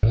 The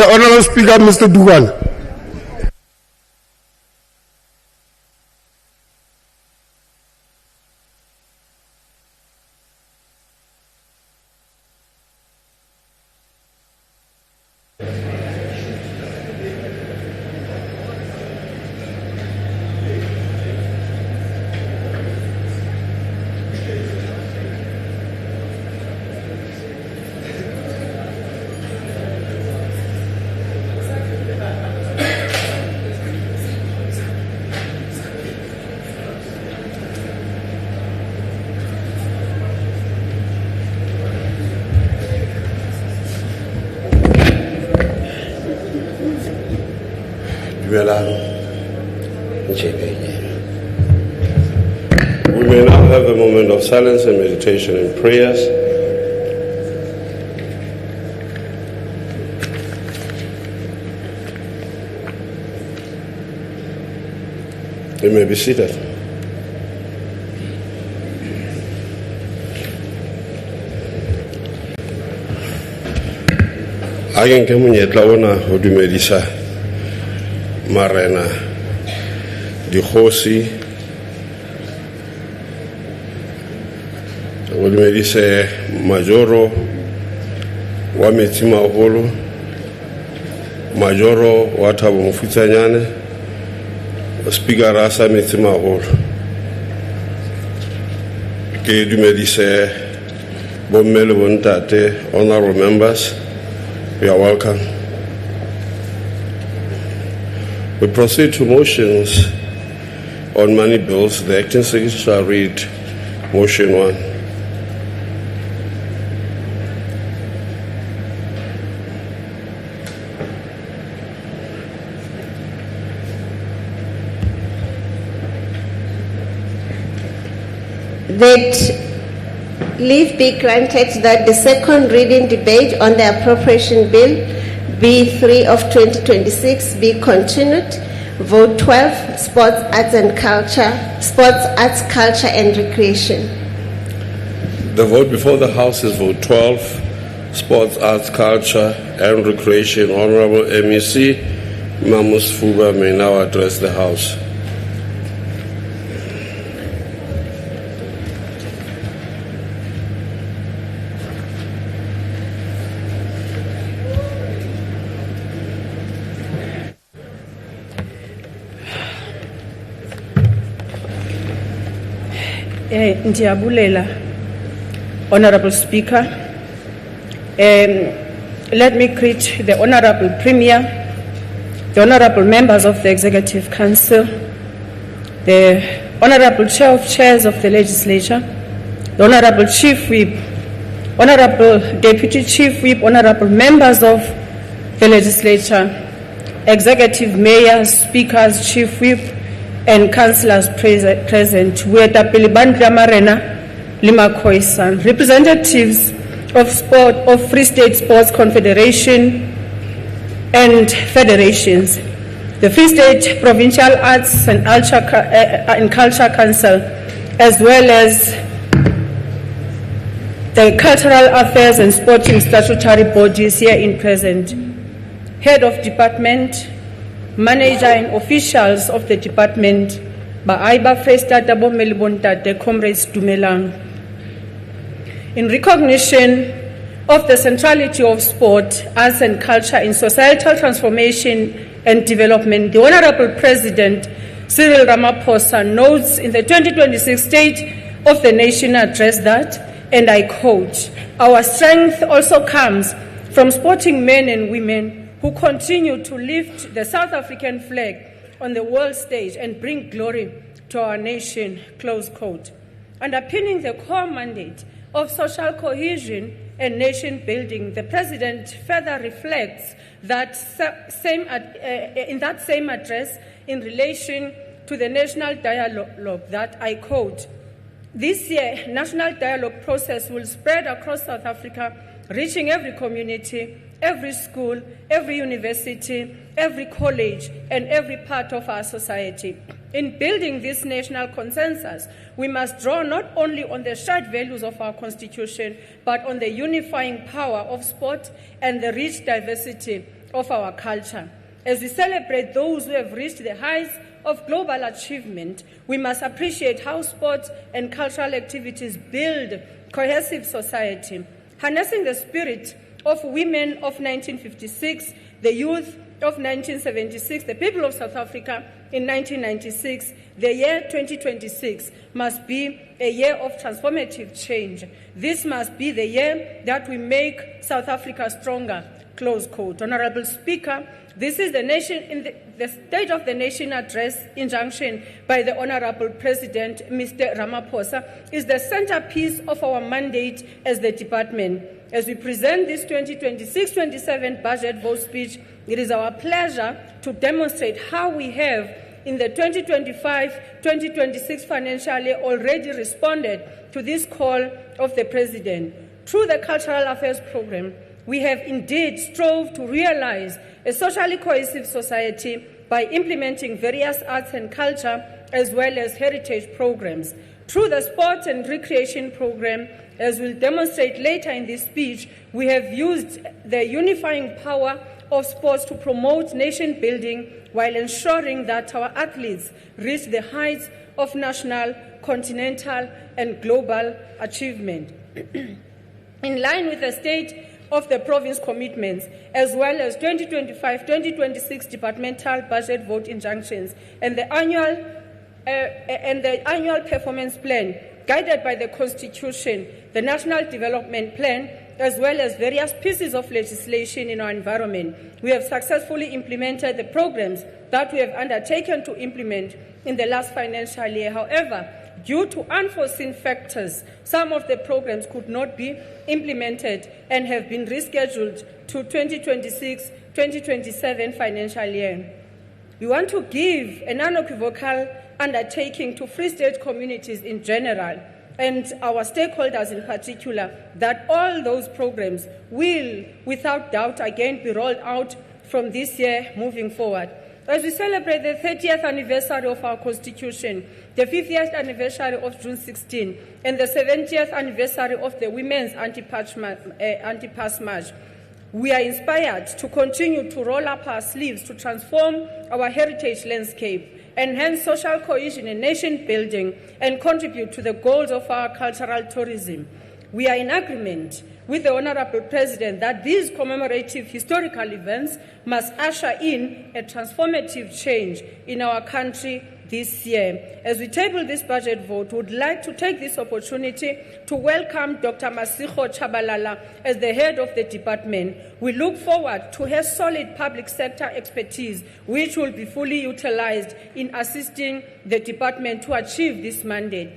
Honourable Speaker, Mr. Dugan. We may now have a moment of silence and meditation and prayers. You may be seated. Again, ke monyetla ona ho dumedisa marena dikgosi o dumedise majoro wa metsimaholo majoro wa Thabo Mofutshanyane speaker sa metsimaholo ke dumedise bomme le bontate honorable members. You are welcome. We proceed to motions on money bills. The acting secretary shall read motion 1. That leave be granted that the second reading debate on the appropriation bill B3 of 2026 be continued. Vote 12, Sports, Arts and Recreation. The vote before the House is vote 12, Sports, Arts, Culture and Recreation. Honorable MEC Mamus Fuba may now address the House. Ndiyabulela, Honorable Speaker. Let me greet the Honorable Premier, the Honorable members of the Executive Council, the Honorable Chair of Chairs of the Legislature, the Honorable Chief Whip, Honorable Deputy Chief Whip, Honorable members of the Legislature, Executive Mayors, Speakers, Chief Whip, and councillors present, representatives of Free State Sports Confederation and federations, the Free State Provincial Arts and Culture Council, as well as the Cultural Affairs and Sporting Statutory Bodies here in present, Head of Department, Manager and officials of the department, Baaiba Freestata Bomelibontate, Comrades Dumelang. In recognition of the centrality of sport, arts and culture in societal transformation and development, the Honorable President Cyril Ramaphosa notes in the 2026 State of the Nation address that, and I quote, "Our strength also comes from sporting men and women who continue to lift the South African flag on the world stage and bring glory to our nation," close quote. Underpinning the core mandate of social cohesion and nation building, the President further reflects that in that same address in relation to the national dialogue that, I quote, "This year, national dialogue process will spread across South Africa, reaching every community, every school, every university, every college, and every part of our society. In building this national consensus, we must draw not only on the shared values of our Constitution, but on the unifying power of sport and the rich diversity of our culture. As we celebrate those who have reached the heights of global achievement, we must appreciate how sport and cultural activities build cohesive society. Harnessing the spirit of women of 1956, the youth of 1976, the people of South Africa in 1996, the year 2026 must be a year of transformative change. This must be the year that we make South Africa stronger," close quote. Honorable Speaker, this is the State of the Nation address injunction by the Honorable President, Mr. Ramaphosa, is the centerpiece of our mandate as the department. As we present this 2026-27 budget vote speech, it is our pleasure to demonstrate how we have, in the 2025-2026 financial year, already responded to this call of the President. Through the Cultural Affairs Program, we have indeed strove to realize a socially cohesive society by implementing various arts and culture as well as heritage programs. Through the Sports and Recreation Program, as we'll demonstrate later in this speech, we have used the unifying power of sports to promote nation building while ensuring that our athletes reach the heights of national, continental, and global achievement. In line with the State of the Province commitments, as well as 2025-2026 departmental budget vote injunctions and the annual performance plan, guided by the Constitution, the National Development Plan, as well as various pieces of legislation in our environment, we have successfully implemented the programs that we have undertaken to implement in the last financial year. However, due to unforeseen factors, some of the programs could not be implemented and have been rescheduled to 2026-2027 financial year. We want to give an unequivocal undertaking to Free State communities in general and our stakeholders in particular that all those programs will, without doubt, again be rolled out from this year moving forward. As we celebrate the 30th anniversary of our Constitution, the 50th anniversary of June 16, and the 70th anniversary of the Women's Anti-Pass March, we are inspired to continue to roll up our sleeves to transform our heritage landscape, enhance social cohesion and nation building, and contribute to the goals of our cultural tourism. We are in agreement with the Honorable President that these commemorative historical events must usher in a transformative change in our country this year. As we table this budget vote, we would like to take this opportunity to welcome Dr. Masigo Chabalala as the head of the department. We look forward to her solid public sector expertise, which will be fully utilized in assisting the department to achieve this mandate.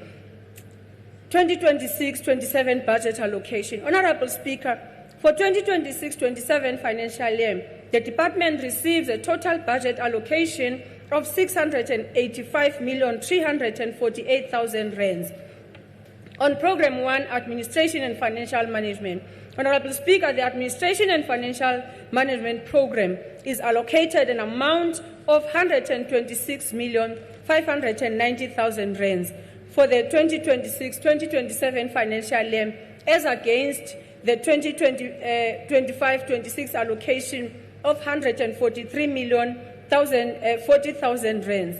2026-27 budget allocation. Honorable Speaker, for 2026-27 financial year, the department receives a total budget allocation of 685,348,000 rands. On Program 1, Administration and Financial Management. Honorable Speaker, the Administration and Financial Management Program is allocated an amount of 126,590,000 rands. For the 2026-2027 financial year, as against the 2025-26 allocation of 143,040,000 rands.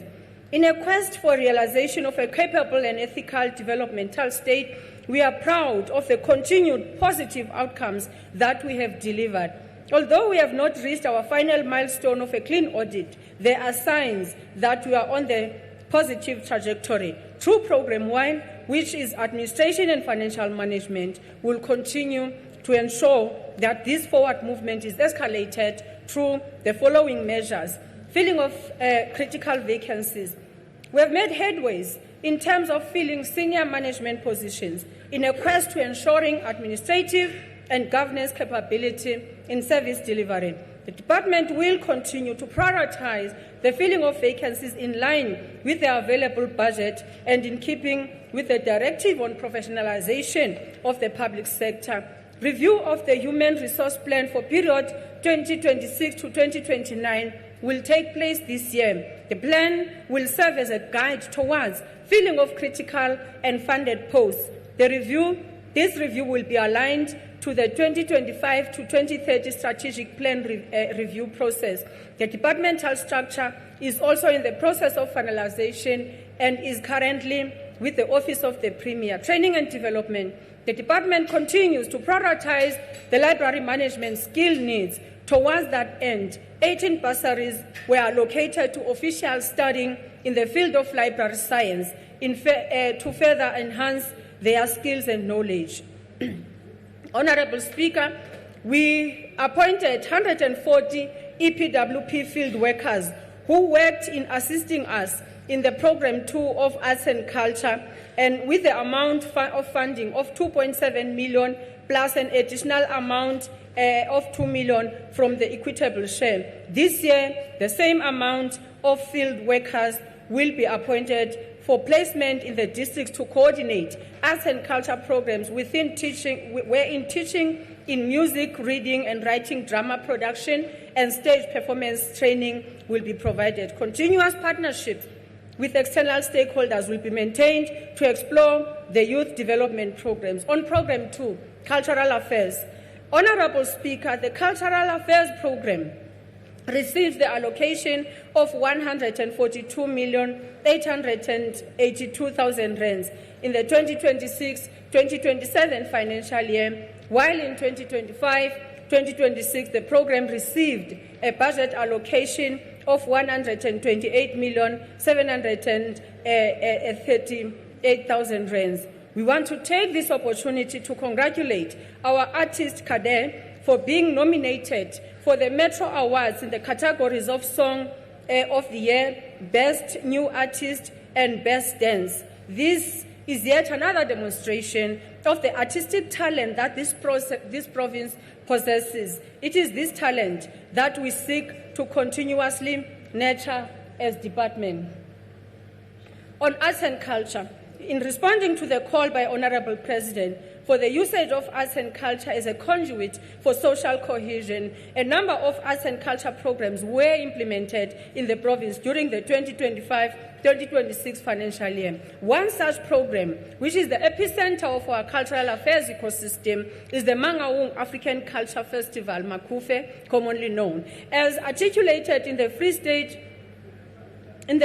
In a quest for realization of a capable and ethical developmental state, we are proud of the continued positive outcomes that we have delivered. Although we have not reached our final milestone of a clean audit, there are signs that we are on the positive trajectory. Through Program 1, which is Administration and Financial Management, will continue to ensure that this forward movement is escalated through the following measures. Filling of critical vacancies. We have made headways in terms of filling senior management positions in a quest to ensuring administrative and governance capability in service delivery. The department will continue to prioritize the filling of vacancies in line with the available budget and in keeping with the directive on professionalization of the public sector. Review of the human resource plan for period 2026 to 2029 will take place this year. The plan will serve as a guide towards filling of critical and funded posts. This review will be aligned to the 2025 to 2030 strategic plan review process. The departmental structure is also in the process of finalization and is currently with the Office of the Premier. Training and development. The department continues to prioritize the library management skill needs. Towards that end, 18 bursaries were allocated to officials studying in the field of library science to further enhance their skills and knowledge. Honorable Speaker, we appointed 140 EPWP field workers who worked in assisting us in the Program 2 of Arts and Culture, and with the amount of funding of 2.7 million plus an additional amount of 2 million from the equitable share. This year, the same amount of field workers will be appointed for placement in the districts to coordinate arts and culture programs within teaching, wherein teaching in music, reading and writing, drama production and stage performance training will be provided. Continuous partnerships with external stakeholders will be maintained to explore the youth development programs. On Program 2, Cultural Affairs. Honorable Speaker, the Cultural Affairs Program receives the allocation of 142,882,000 rands in the 2026-2027 financial year, while in 2025-2026 the program received a budget allocation of 128,738,000 rands. We want to take this opportunity to congratulate our artist Kader for being nominated for the Metro Awards in the categories of Song of the Year, Best New Artist and Best Dance. This is yet another demonstration of the artistic talent that this province possesses. It is this talent that we seek to continuously nurture as department. On arts and culture, in responding to the call by Honorable President for the usage of arts and culture as a conduit for social cohesion, a number of arts and culture programs were implemented in the province during the 2025-2026 financial year. One such program, which is the epicenter of our cultural affairs ecosystem, is the Mangaung African Culture Festival, Makufe, commonly known. As articulated in the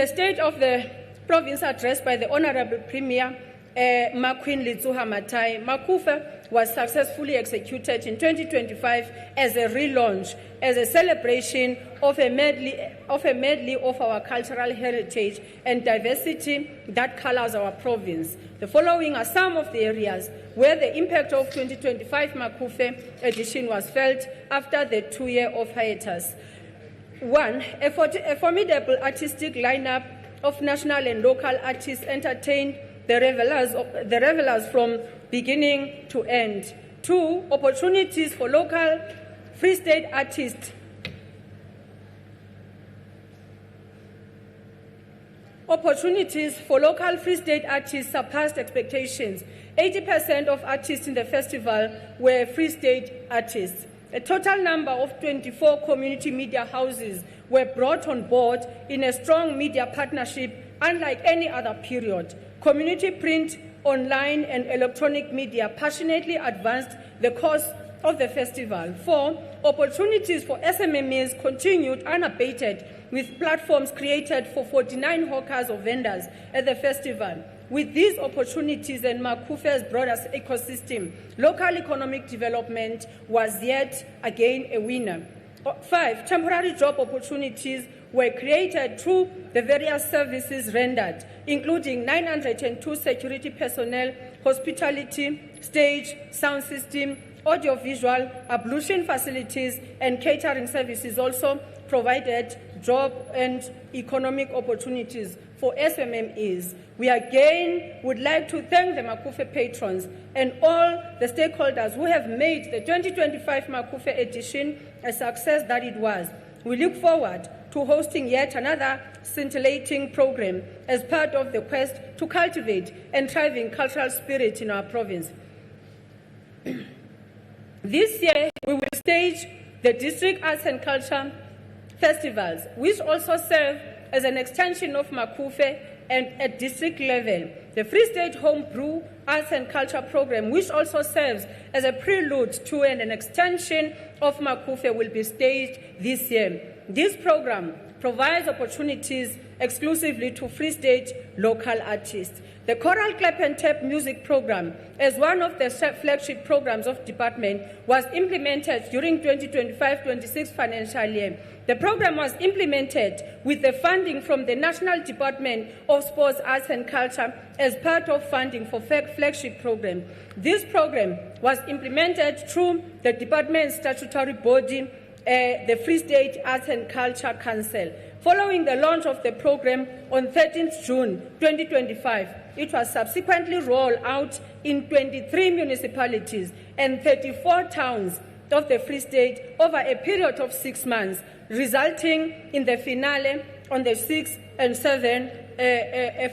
State of the Province address by the Honorable Premier, Makwin Litsuha Matai, Makufe was successfully executed in 2025 as a relaunch, as a celebration of a medley of our cultural heritage and diversity that colors our province. The following are some of the areas where the impact of 2025 Makufe edition was felt after the 2-year of hiatus. 1. A formidable artistic lineup of national and local artists entertained the revelers from beginning to end. 2. Opportunities for local Free State artists. Opportunities for local Free State artists surpassed expectations. 80% of artists in the festival were Free State artists. A total number of 24 community media houses were brought on board in a strong media partnership unlike any other period. Community print online and electronic media passionately advanced the cause of the festival. 4, opportunities for SMMEs continued unabated, with platforms created for 49 hawkers or vendors at the festival. With these opportunities and Makufe's broader ecosystem, local economic development was yet again a winner. 5, temporary job opportunities were created through the various services rendered, including 902 security personnel, hospitality, stage, sound system, audiovisual, ablution facilities, and catering services also provided job and economic opportunities for SMMEs. We again would like to thank the Makufe patrons and all the stakeholders who have made the 2025 Makufe edition a success that it was. We look forward to hosting yet another scintillating program as part of the quest to cultivate and thriving cultural spirit in our province. This year, we will stage the District Arts and Culture Festivals, which also serve as an extension of Makufe and at district level. The Free State Homebrew Arts and Culture Program, which also serves as a prelude to and an extension of Makufe, will be staged this year. This program provides opportunities exclusively to Free State local artists. The Choral Clap and Tap music program, as one of the flagship programs of department, was implemented during 2025-26 financial year. The program was implemented with the funding from the National Department of Sports, Arts and Culture as part of funding for flagship program. This program was implemented through the department's statutory body, the Free State Arts and Culture Council. Following the launch of the program on 13th June 2025, it was subsequently rolled out in 23 municipalities and 34 towns of the Free State over a period of 6 months, resulting in the finale on the 6th and 7th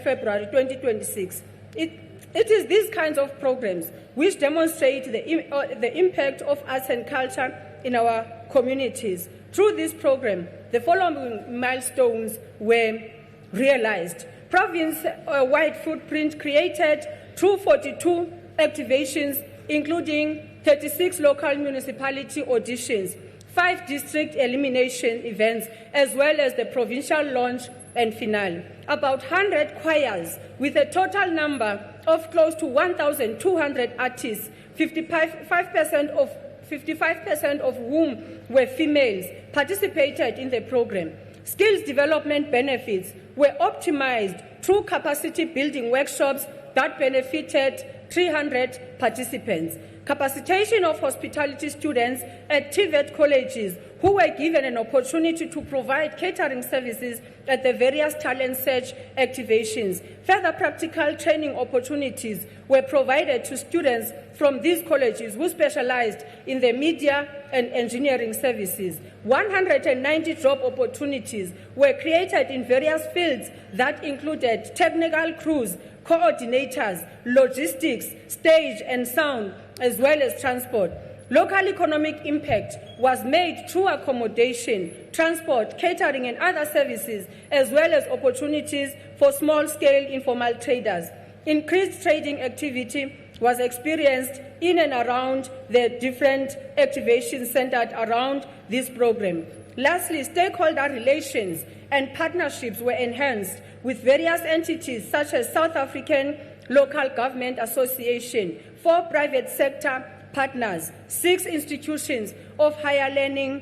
February 2026. It is these kinds of programs which demonstrate the impact of arts and culture in our communities. Through this program, the following milestones were realized. Province-wide footprint created through 42 activations, including 36 local municipality auditions, 5 district elimination events, as well as the provincial launch and finale. About 100 choirs, with a total number of close to 1,200 artists, 55% of whom were females, participated in the program. Skills development benefits were optimized through capacity building workshops that benefited 300 participants. Capacitation of hospitality students at TVET colleges who were given an opportunity to provide catering services at the various talent search activations. Further practical training opportunities were provided to students from these colleges who specialized in the media and engineering services. 190 job opportunities were created in various fields that included technical crews, coordinators, logistics, stage and sound, as well as transport. Local economic impact was made through accommodation, transport, catering and other services, as well as opportunities for small-scale informal traders. Increased trading activity was experienced in and around the different activations centered around this program. Lastly, stakeholder relations and partnerships were enhanced with various entities such as South African Local Government Association, 4 private sector partners, 6 institutions of higher learning,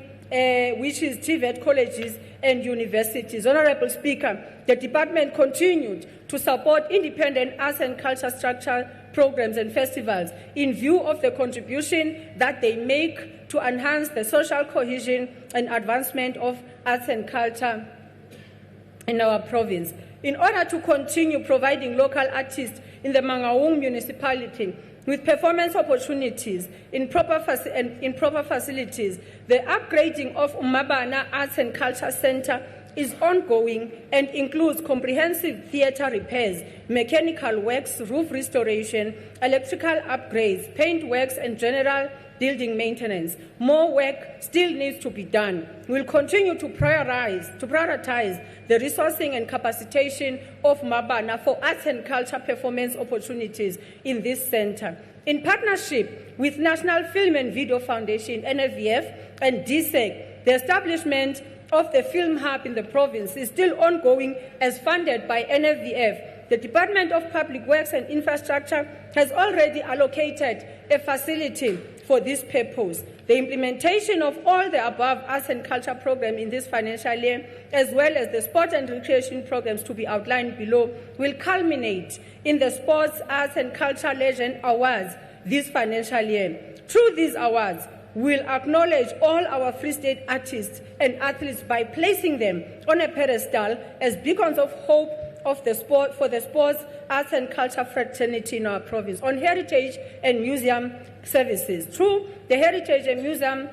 which is TVET colleges and universities. Honorable Speaker, the department continued to support independent arts and culture structure programs and festivals in view of the contribution that they make to enhance the social cohesion and advancement of arts and culture in our province. In order to continue providing local artists in the Mangaung municipality with performance opportunities in proper facilities, the upgrading of Umabana Arts and Culture Center is ongoing and includes comprehensive theatre repairs, mechanical works, roof restoration, electrical upgrades, paint works, and general building maintenance. More work still needs to be done. We'll continue to prioritize the resourcing and capacitation of Mabana for arts and culture performance opportunities in this center. In partnership with National Film and Video Foundation, NFVF, and DSEC, the establishment of the Film Hub in the province is still ongoing as funded by NFVF. The Department of Public Works and Infrastructure has already allocated a facility for this purpose. The implementation of all the above arts and culture programs in this financial year, as well as the sport and recreation programs to be outlined below, will culminate in the Sports, Arts and Culture Legend Awards this financial year. Through these awards, we'll acknowledge all our Free State artists and athletes by placing them on a pedestal as beacons of hope for the sports, arts and culture fraternity in our province. On heritage and museum services, through the heritage and museum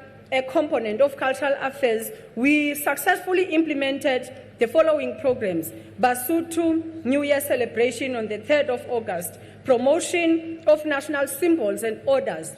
component of cultural affairs, we successfully implemented the following programs: Basotho New Year celebration on the 3rd of August, promotion of national symbols and orders,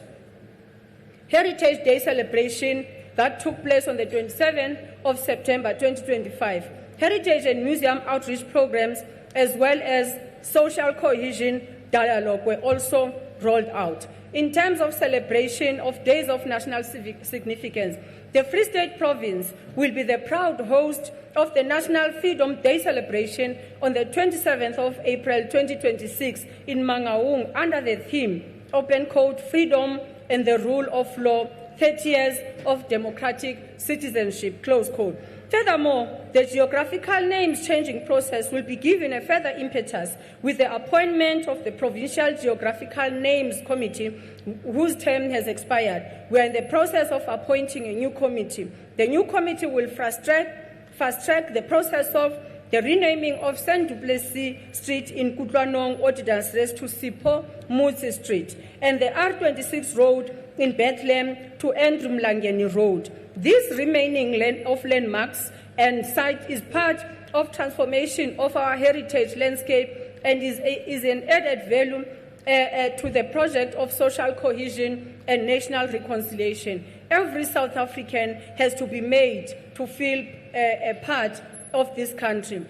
Heritage Day celebration that took place on the 27th of September 2025, heritage and museum outreach programs, as well as social cohesion dialogue were also rolled out. In terms of celebration of days of national civic significance, the Free State Province will be the proud host of the National Freedom Day celebration on the 27th of April 2026 in Mangaung under the theme Open Code Freedom and the Rule of Law, 30 years of democratic citizenship, close quote. Furthermore, the geographical names changing process will be given a further impetus with the appointment of the Provincial Geographical Names Committee, whose term has expired. We are in the process of appointing a new committee. The new committee will fast-track the process of the renaming of St. Duplessis Street in Kutlwanong Ordinance Rest to Sipho Mutsi Street, and the R26 Road in Bethlehem to Andrew Mlangeni Road. This remaining landmarks and site is part of transformation of our heritage landscape and is an added value to the project of social cohesion and national reconciliation. Every South African has to be made to feel a part of this country.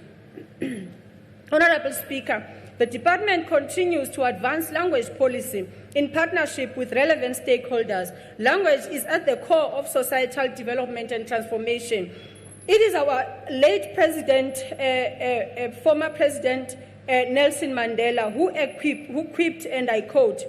Honorable Speaker, the Department continues to advance language policy in partnership with relevant stakeholders. Language is at the core of societal development and transformation. It is our late President, former President Nelson Mandela, who quipped, and I quote,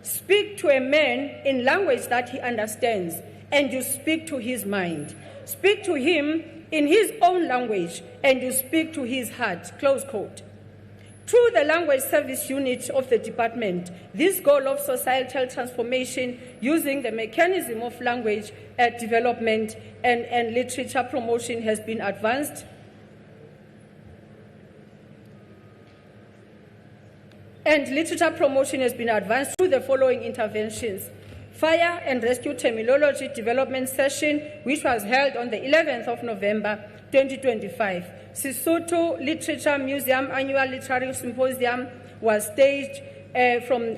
"Speak to a man in language that he understands, and you speak to his mind. Speak to him in his own language, and you speak to his heart," close quote. Through the Language Service Unit of the Department, this goal of societal transformation using the mechanism of language development and literature promotion has been advanced. And literature promotion has been advanced through the following interventions: Fire and Rescue Terminology Development Session, which was held on the 11th of November 2025. Sesotho Literature Museum Annual Literary Symposium was staged from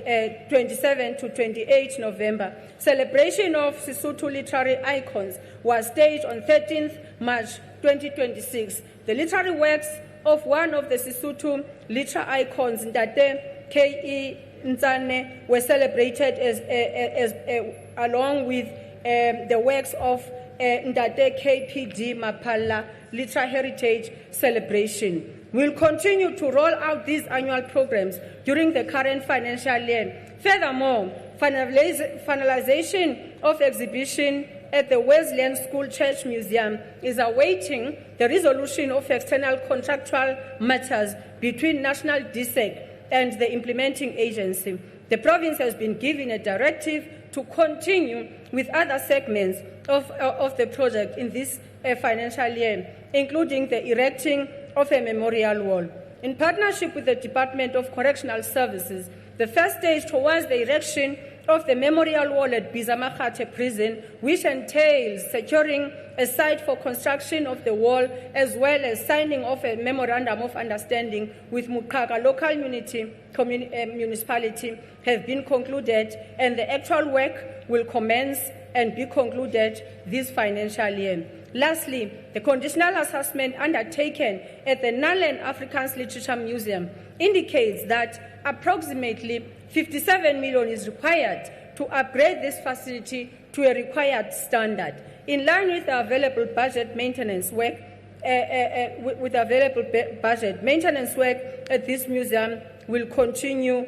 27 to 28 November. Celebration of Sesotho literary icons was staged on 13th March 2026. The literary works of one of the Sesotho literary icons, Ndate K.E. Nzane, were celebrated along with the works of Ndate K.P.D. Mapala Literary Heritage Celebration. We'll continue to roll out these annual programs during the current financial year. Furthermore, finalization of exhibition at the Wesleyan School Church Museum is awaiting the resolution of external contractual matters between National DSEC and the implementing agency. The province has been given a directive to continue with other segments of the project in this financial year, including the erecting of a memorial wall. In partnership with the Department of Correctional Services, the first stage towards the erection of the memorial wall at Bizamakate prison, which entails securing a site for construction of the wall, as well as signing of a memorandum of understanding with Mukaka local municipality, have been concluded, and the actual work will commence and be concluded this financial year. Lastly, the conditional assessment undertaken at the Nalend Afrikaans Literature Museum indicates that approximately 57 million is required to upgrade this facility to a required standard. In line with the available budget, maintenance work maintenance work at this museum will continue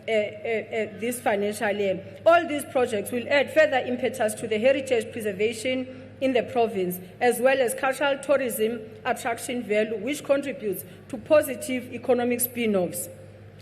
this financial year. All these projects will add further impetus to the heritage preservation in the province, as well as cultural tourism attraction value, which contributes to positive economic spin-offs.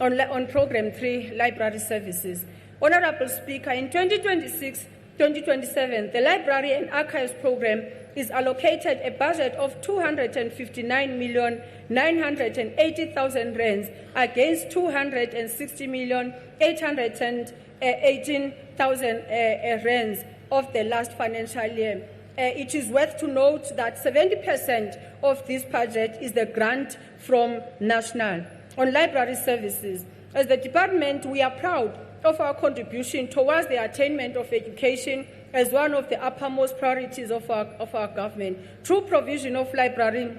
On Program 3, Library Services. Honorable Speaker, in 2026-2027, the Library and Archives Program is allocated a budget of 259,980,000 rands against 260,818,000 rands of the last financial year. It is worth to note that 70% of this budget is the grant from National. On library services, as the department, we are proud of our contribution towards the attainment of education as one of the uppermost priorities of our government. Through provision of library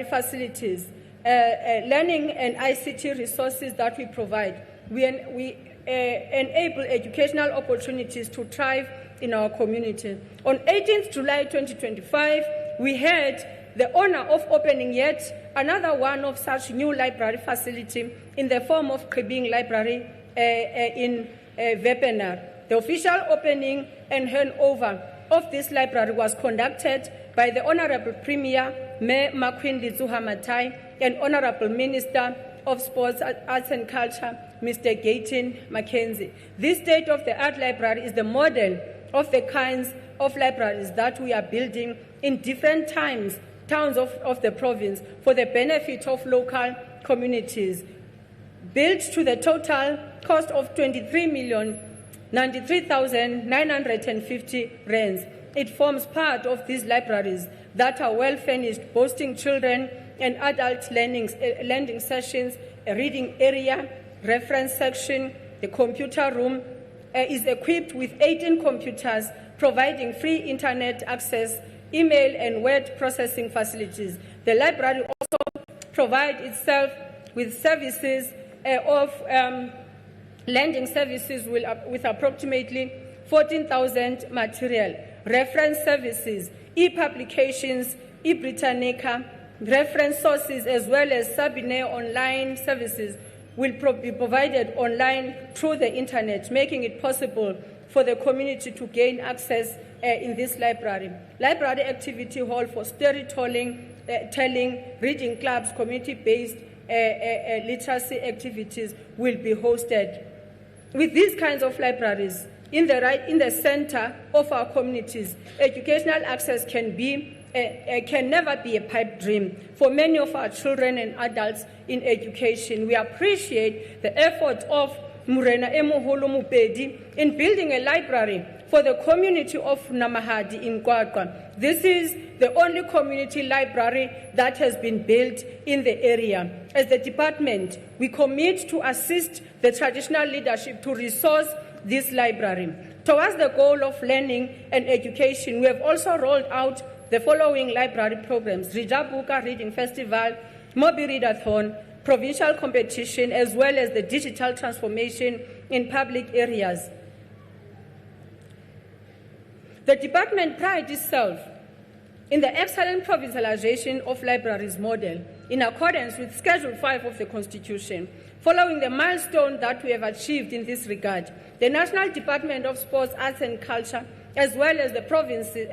facilities, learning and ICT resources that we provide, we enable educational opportunities to thrive in our community. On 18th July 2025, we had the honor of opening yet another one of such new library facility in the form of Kribing Library in Wepener. The official opening and handover of this library was conducted by the Honorable Premier, Mayor Makwindi Zuhamatai, and Honorable Minister of Sports, Arts and Culture, Mr. Gayton Mackenzie. This state-of-the-art library is the model of the kinds of libraries that we are building in different towns of the province for the benefit of local communities. Built to the total cost of 23,093,950 rands. It forms part of these libraries that are well furnished, boasting children and adult learning sessions, a reading area, reference section. The computer room is equipped with 18 computers, providing free internet access, email and word processing facilities. The library also provides itself with services of lending services with approximately 14,000 material, reference services, e-publications, e-Britannica, reference sources, as well as Sabine online services will be provided online through the internet, making it possible for the community to gain access in this library. Library activity hall for storytelling, reading clubs, community-based literacy activities will be hosted. With these kinds of libraries in the center of our communities, educational access can never be a pipe dream for many of our children and adults in education. We appreciate the effort of Murena Emuholo Mupedi in building a library for the community of Namahadi in Kwakwa. This is the only community library that has been built in the area. As the department, we commit to assist the traditional leadership to resource this library. Towards the goal of learning and education, we have also rolled out the following library programs: Rijabuka Reading Festival, Mobi Readathon, provincial competition, as well as the digital transformation in public areas. The department prides itself in the excellent provincialization of libraries model in accordance with Schedule 5 of the Constitution. Following the milestone that we have achieved in this regard, the National Department of Sports, Arts and Culture, as well as the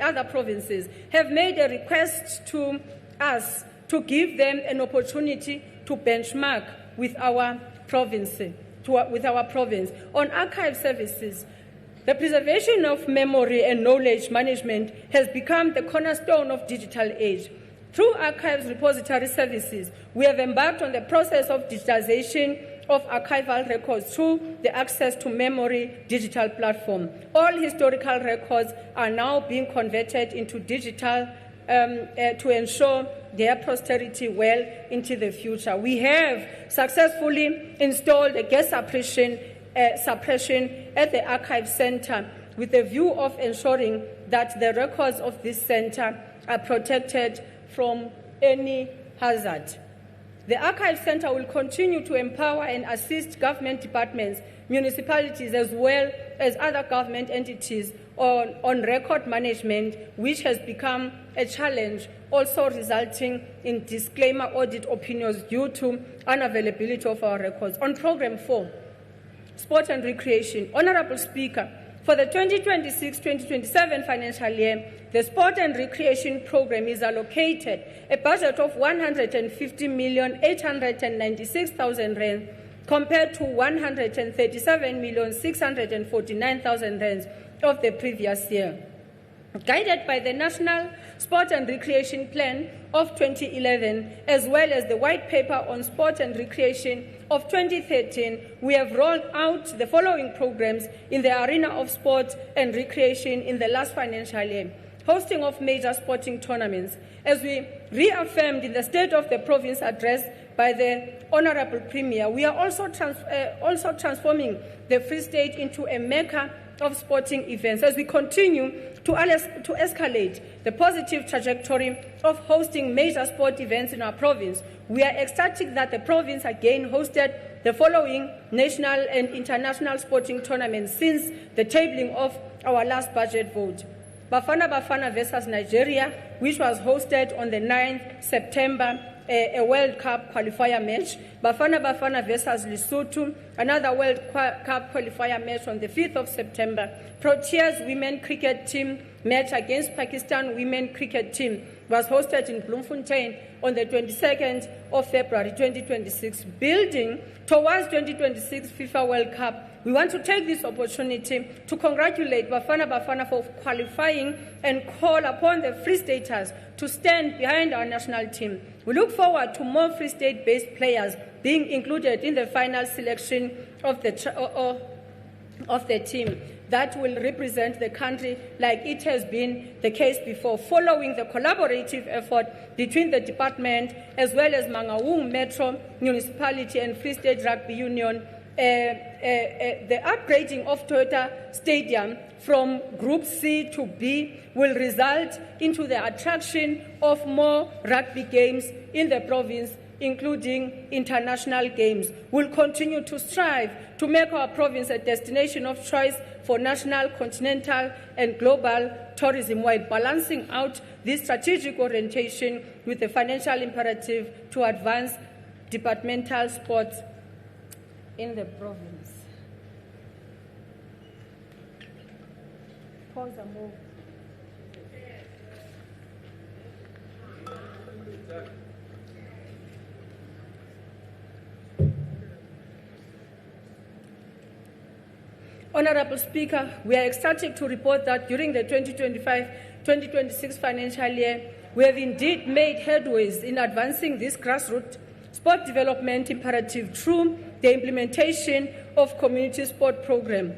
other provinces, have made a request to us to give them an opportunity to benchmark with our province. On archive services, the preservation of memory and knowledge management has become the cornerstone of digital age. Through archives repository services, we have embarked on the process of digitization of archival records through the Access to Memory digital platform. All historical records are now being converted into digital to ensure their posterity well into the future. We have successfully installed a gas suppression at the Archive Center with the view of ensuring that the records of this center are protected from any hazard. The Archive Center will continue to empower and assist government departments, municipalities, as well as other government entities on record management, which has become a challenge, also resulting in disclaimer audit opinions due to unavailability of our records. On Program 4, Sport and Recreation, Honorable Speaker, for the 2026-2027 financial year, the Sport and Recreation Program is allocated a budget of 150,896,000 rand compared to 137,649,000 rand of the previous year. Guided by the National Sport and Recreation Plan of 2011, as well as the White Paper on Sport and Recreation of 2013, we have rolled out the following programs in the arena of sport and recreation in the last financial year. Hosting of major sporting tournaments. As we reaffirmed in the State of the Province address by the Honorable Premier, we are also transforming the Free State into a mecca of sporting events as we continue to escalate the positive trajectory of hosting major sport events in our province. We are ecstatic that the province again hosted the following national and international sporting tournaments since the tabling of our last budget vote. Bafana Bafana versus Nigeria, which was hosted on the 9th September, a World Cup qualifier match. Bafana Bafana versus Lesotho, another World Cup qualifier match on the 5th of September. Proteas women cricket team match against Pakistan women cricket team was hosted in Bloemfontein on the 22nd of February 2026. Building towards 2026 FIFA World Cup, we want to take this opportunity to congratulate Bafana Bafana for qualifying and call upon the Free Staters to stand behind our national team. We look forward to more Free State-based players being included in the final selection of the team that will represent the country like it has been the case before, following the collaborative effort between the department as well as Mangaung Metro Municipality and Free State Rugby Union. The upgrading of Toyota Stadium from Group C to B will result into the attraction of more rugby games in the province, including international games. We'll continue to strive to make our province a destination of choice for national, continental, and global tourism while balancing out this strategic orientation with the financial imperative to advance departmental sports in the province. Pause and move. Honorable Speaker, we are ecstatic to report that during the 2025-2026 financial year, we have indeed made headways in advancing this grassroots sport development imperative through the implementation of community sport program.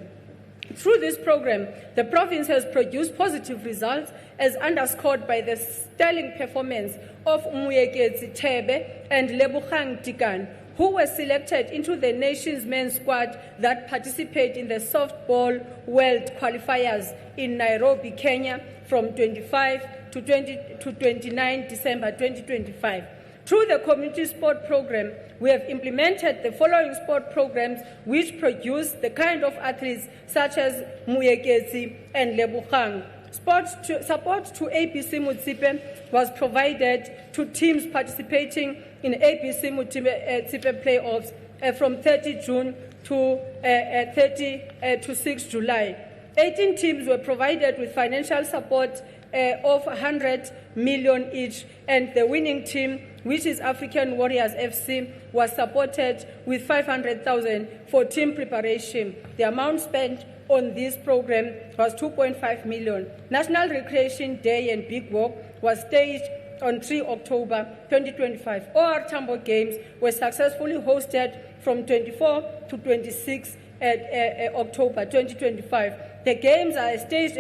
Through this program, the province has produced positive results as underscored by the sterling performance of Umuyekezi Tebe and Lebogang Tikan, who were selected into the nation's men's squad that participate in the softball world qualifiers in Nairobi, Kenya from 25 to 29 December 2025. Through the community sport program, we have implemented the following sport programs which produce the kind of athletes such as Muyekezi and Lebogang. Support to ABC Mutsipe was provided to teams participating in ABC Mutsipe playoffs from 30 June to 6 July. 18 teams were provided with financial support of 100 million each, and the winning team, which is African Warriors FC, was supported with 500,000 for team preparation. The amount spent on this program was 2.5 million. National Recreation Day and Big Walk was staged on 3 October 2025. OR Tambo Games were successfully hosted from 24 to 26 October 2025. The games are staged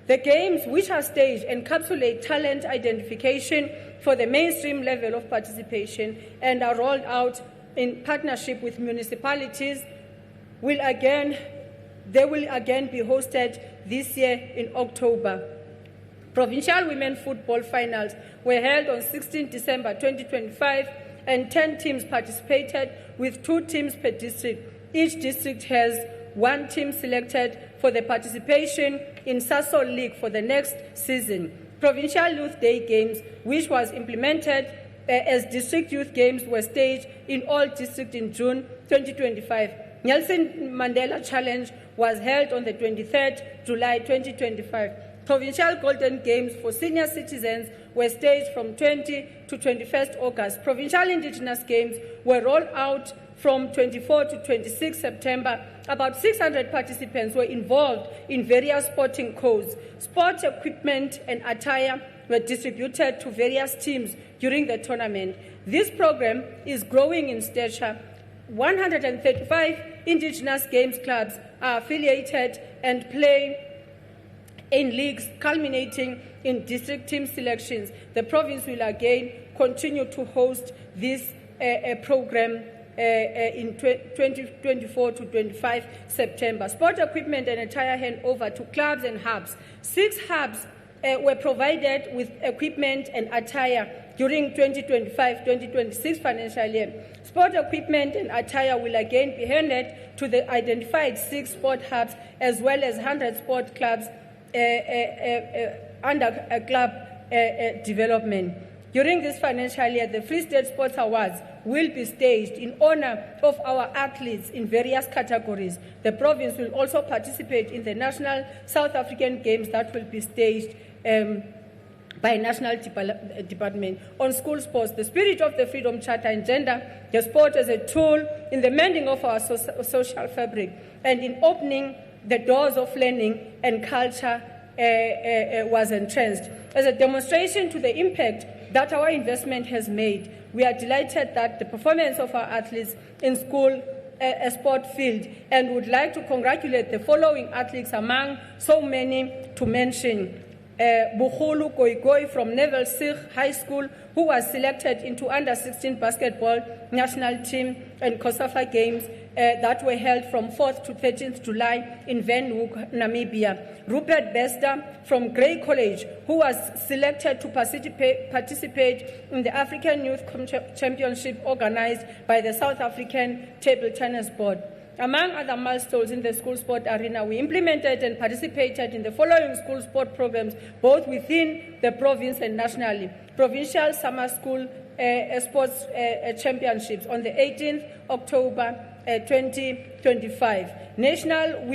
the games which are staged encapsulate talent identification for the mainstream level of participation and are rolled out in partnership with municipalities. They will again be hosted this year in October. Provincial women football finals were held on 16 December 2025 and 10 teams participated with 2 teams per district. Each district has 1 team selected for the participation in Sasolburg for the next season. Provincial Youth Day Games, which was implemented as district youth games, were staged in all districts in June 2025. Nelson Mandela Challenge was held on the 23rd July 2025. Provincial Golden Games for senior citizens were staged from 20 to 21st August. Provincial Indigenous Games were rolled out from 24 to 26 September. About 600 participants were involved in various sporting codes. Sport equipment and attire were distributed to various teams during the tournament. This program is growing in stature. 135 Indigenous Games clubs are affiliated and play in leagues culminating in district team selections. The province will again continue to host this program in 2024 to 25 September. Sport equipment and attire handover to clubs and hubs. 6 hubs were provided with equipment and attire during 2025-2026 financial year. Sport equipment and attire will again be handed to the identified 6 sport hubs as well as 100 sport clubs under club development. During this financial year, the Free State Sports Awards will be staged in honor of our athletes in various categories. The province will also participate in the National South African Games that will be staged by National Department. On school sports, the spirit of the Freedom Charter and gender the sport as a tool in the mending of our social fabric and in opening the doors of learning and culture was entrenched. As a demonstration to the impact that our investment has made, we are delighted that the performance of our athletes in school sport field and would like to congratulate the following athletes among so many to mention. Bukhulu Goigoi from Neville Sikh High School, who was selected into under-16 basketball national team and COSAFA Games that were held from 4th to 13th July in Windhoek, Namibia. Rupert Bester from Grey College, who was selected to participate in the African Youth Championship organized by the South African Table Tennis Board. Among other milestones in the school sport arena, we implemented and participated in the following school sport programs, both within the province and nationally. Provincial Summer School Sports Championships on the 18th October 2025. National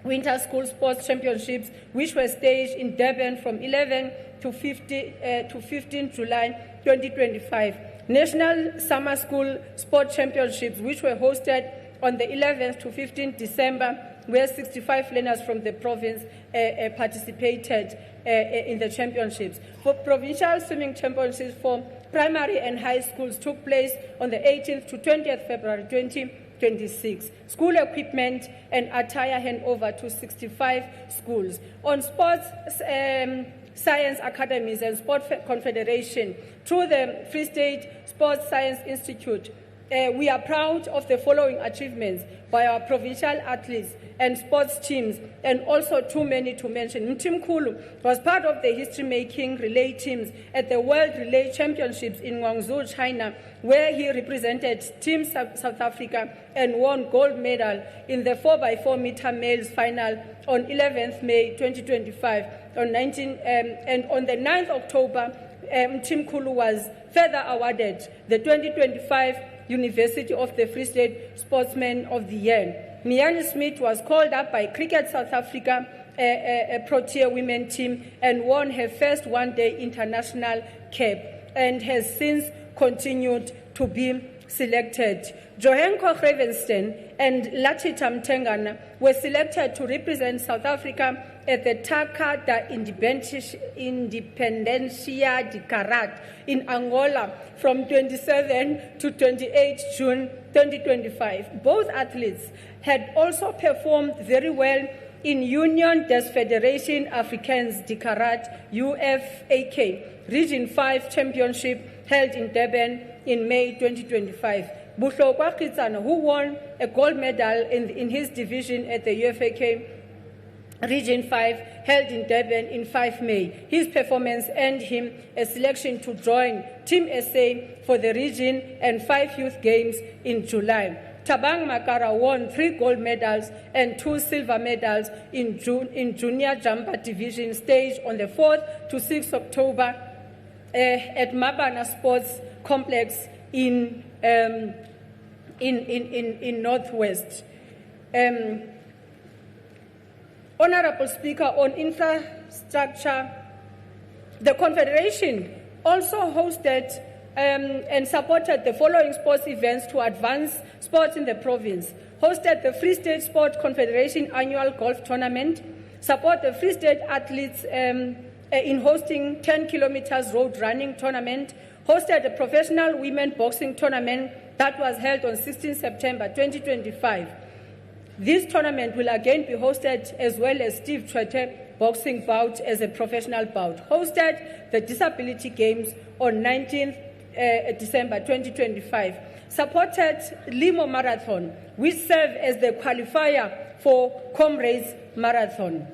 Winter School Sports Championships, which were staged in Durban from 11 to 15 July 2025. National Summer School Sport Championships, which were hosted on the 11th to 15th December, where 65 learners from the province participated in the championships. For provincial swimming championships for primary and high schools took place on the 18th to 20th February 2026. School equipment and attire handover to 65 schools. On sports science academies and sport confederation, through the Free State Sports Science Institute, we are proud of the following achievements by our provincial athletes and sports teams, and also too many to mention. Mtimkulu was part of the history-making relay teams at the World Relay Championships in Guangzhou, China, where he represented Team South Africa and won gold medal in the 4x4 meter males final on 11th May 2025. And on the 9th October, Mtimkulu was further awarded the 2025 University of the Free State Sportsman of the Year. Miani Smith was called up by Cricket South Africa, a Protea women team, and won her first one-day international cap and has since continued to be selected. Johanko Gravenstein and Latita Mtengana were selected to represent South Africa at the Taca da Independencia de Carat in Angola from 27 to 28 June 2025. Both athletes had also performed very well in Union des Fédérations Africaines de Carat UFAK Region 5 Championship held in Durban in May 2025. Buhlokwa Kitsana, who won a gold medal in his division at the UFAK Region 5 held in Durban in 5 May. His performance earned him a selection to join Team SA for the region and 5 youth games in July. Tabang Makara won 3 gold medals and 2 silver medals in junior jumper division stage on the 4th to 6th October at Mabana Sports Complex in Northwest. Honorable Speaker, on infrastructure, the Confederation also hosted and supported the following sports events to advance sports in the province. Hosted the Free State Sport Confederation annual golf tournament, support the Free State athletes in hosting 10 kilometers road running tournament, hosted a professional women boxing tournament that was held on 16 September 2025. This tournament will again be hosted as well as Steve Twete boxing bout as a professional bout. Hosted the Disability Games on 19th December 2025. Supported Limo Marathon, which served as the qualifier for Comrades Marathon.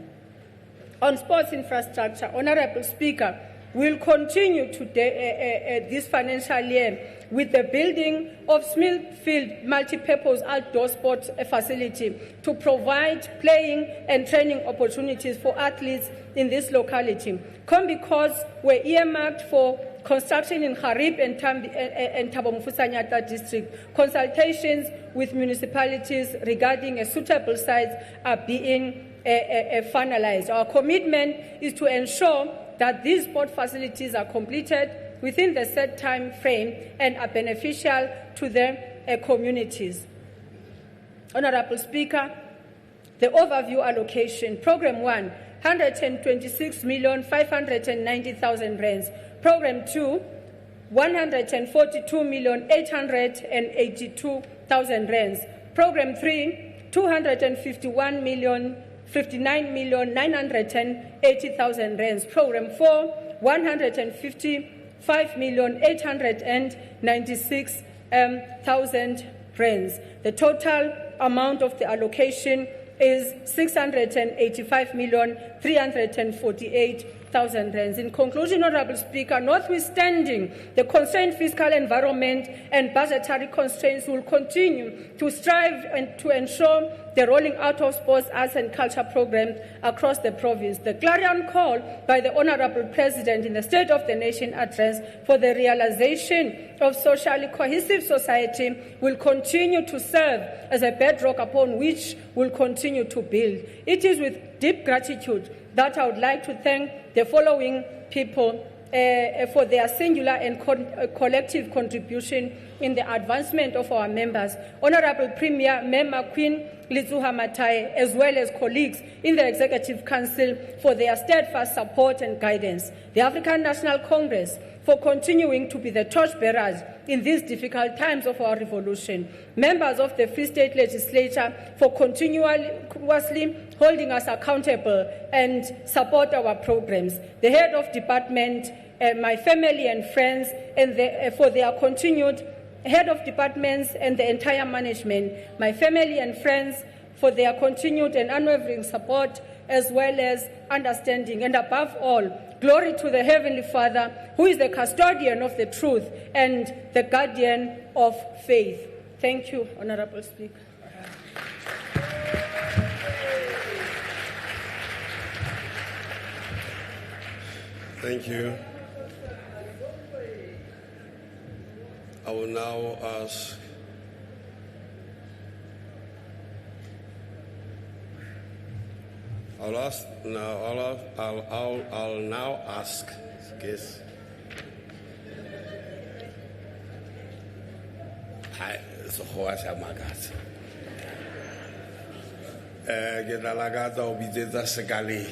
On sports infrastructure, Honorable Speaker, we'll continue this financial year with the building of Smithfield multipurpose outdoor sports facility to provide playing and training opportunities for athletes in this locality. Combi courts were earmarked for construction in Harib and Thabo Mofusanyata district. Consultations with municipalities regarding a suitable site are being finalized. Our commitment is to ensure that these sport facilities are completed within the set time frame and are beneficial to the communities. Honorable Speaker, the overview allocation. Program 1, 126,590,000 rands. Program 2, 142,882,000 rands. Program 3, 259,980,000 rands. Program 4, 150,5,896,000 rands. The total amount of the allocation is 685,348,000 rands. In conclusion, Honorable Speaker, notwithstanding the constrained fiscal environment and budgetary constraints, will continue to strive and to ensure the rolling out of sports, arts and culture programs across the province. The clarion call by the Honorable President in the State of the Nation address for the realization of socially cohesive society will continue to serve as a bedrock upon which we'll continue to build. It is with deep gratitude that I would like to thank the following people for their singular and collective contribution in the advancement of our members. Honorable Premier Mema Queen Litsuha Matai, as well as colleagues in the Executive Council for their steadfast support and guidance. The African National Congress for continuing to be the torchbearers in these difficult times of our revolution. Members of the Free State Legislature for continuously holding us accountable and support our programs. The head of department, my family and friends, and for their continued head of departments and the entire management, my family and friends, for their continued and unwavering support as well as understanding. And above all, glory to the Heavenly Father, who is the custodian of the truth and the guardian of faith. Thank you, Honorable Speaker. Thank you. I will now ask I'll now ask. Guess. Hi, so how is my God? Ke tla lakatsa ho bitsetsa sekaleng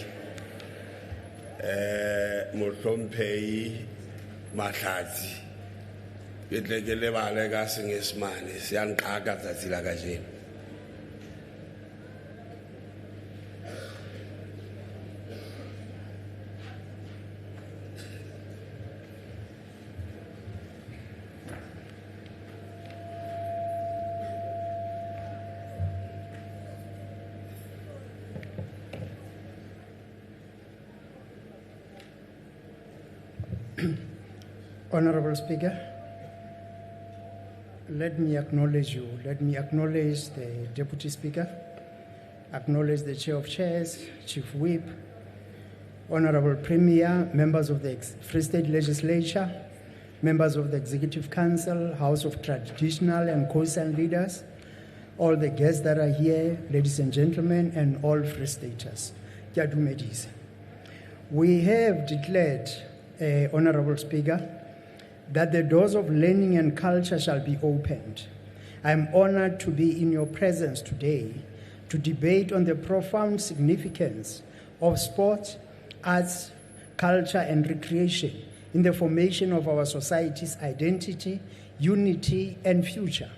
mohlomphehi Mahlatsi ke tle ke lebale ka Senyesemane se ya nqaka tsatsi la kajeno. Honorable Speaker, let me acknowledge you. Let me acknowledge the Deputy Speaker, acknowledge the Chair of Chairs, Chief Whip, Honorable Premier, members of the Free State Legislature, members of the Executive Council, House of Traditional and Coastal Leaders, all the guests that are here, ladies and gentlemen, and all Free Staters. Ke a dumedisa. We have declared, Honorable Speaker, that the doors of learning and culture shall be opened. I am honored to be in your presence today to debate on the profound significance of sport, arts, culture, and recreation in the formation of our society's identity, unity, and future.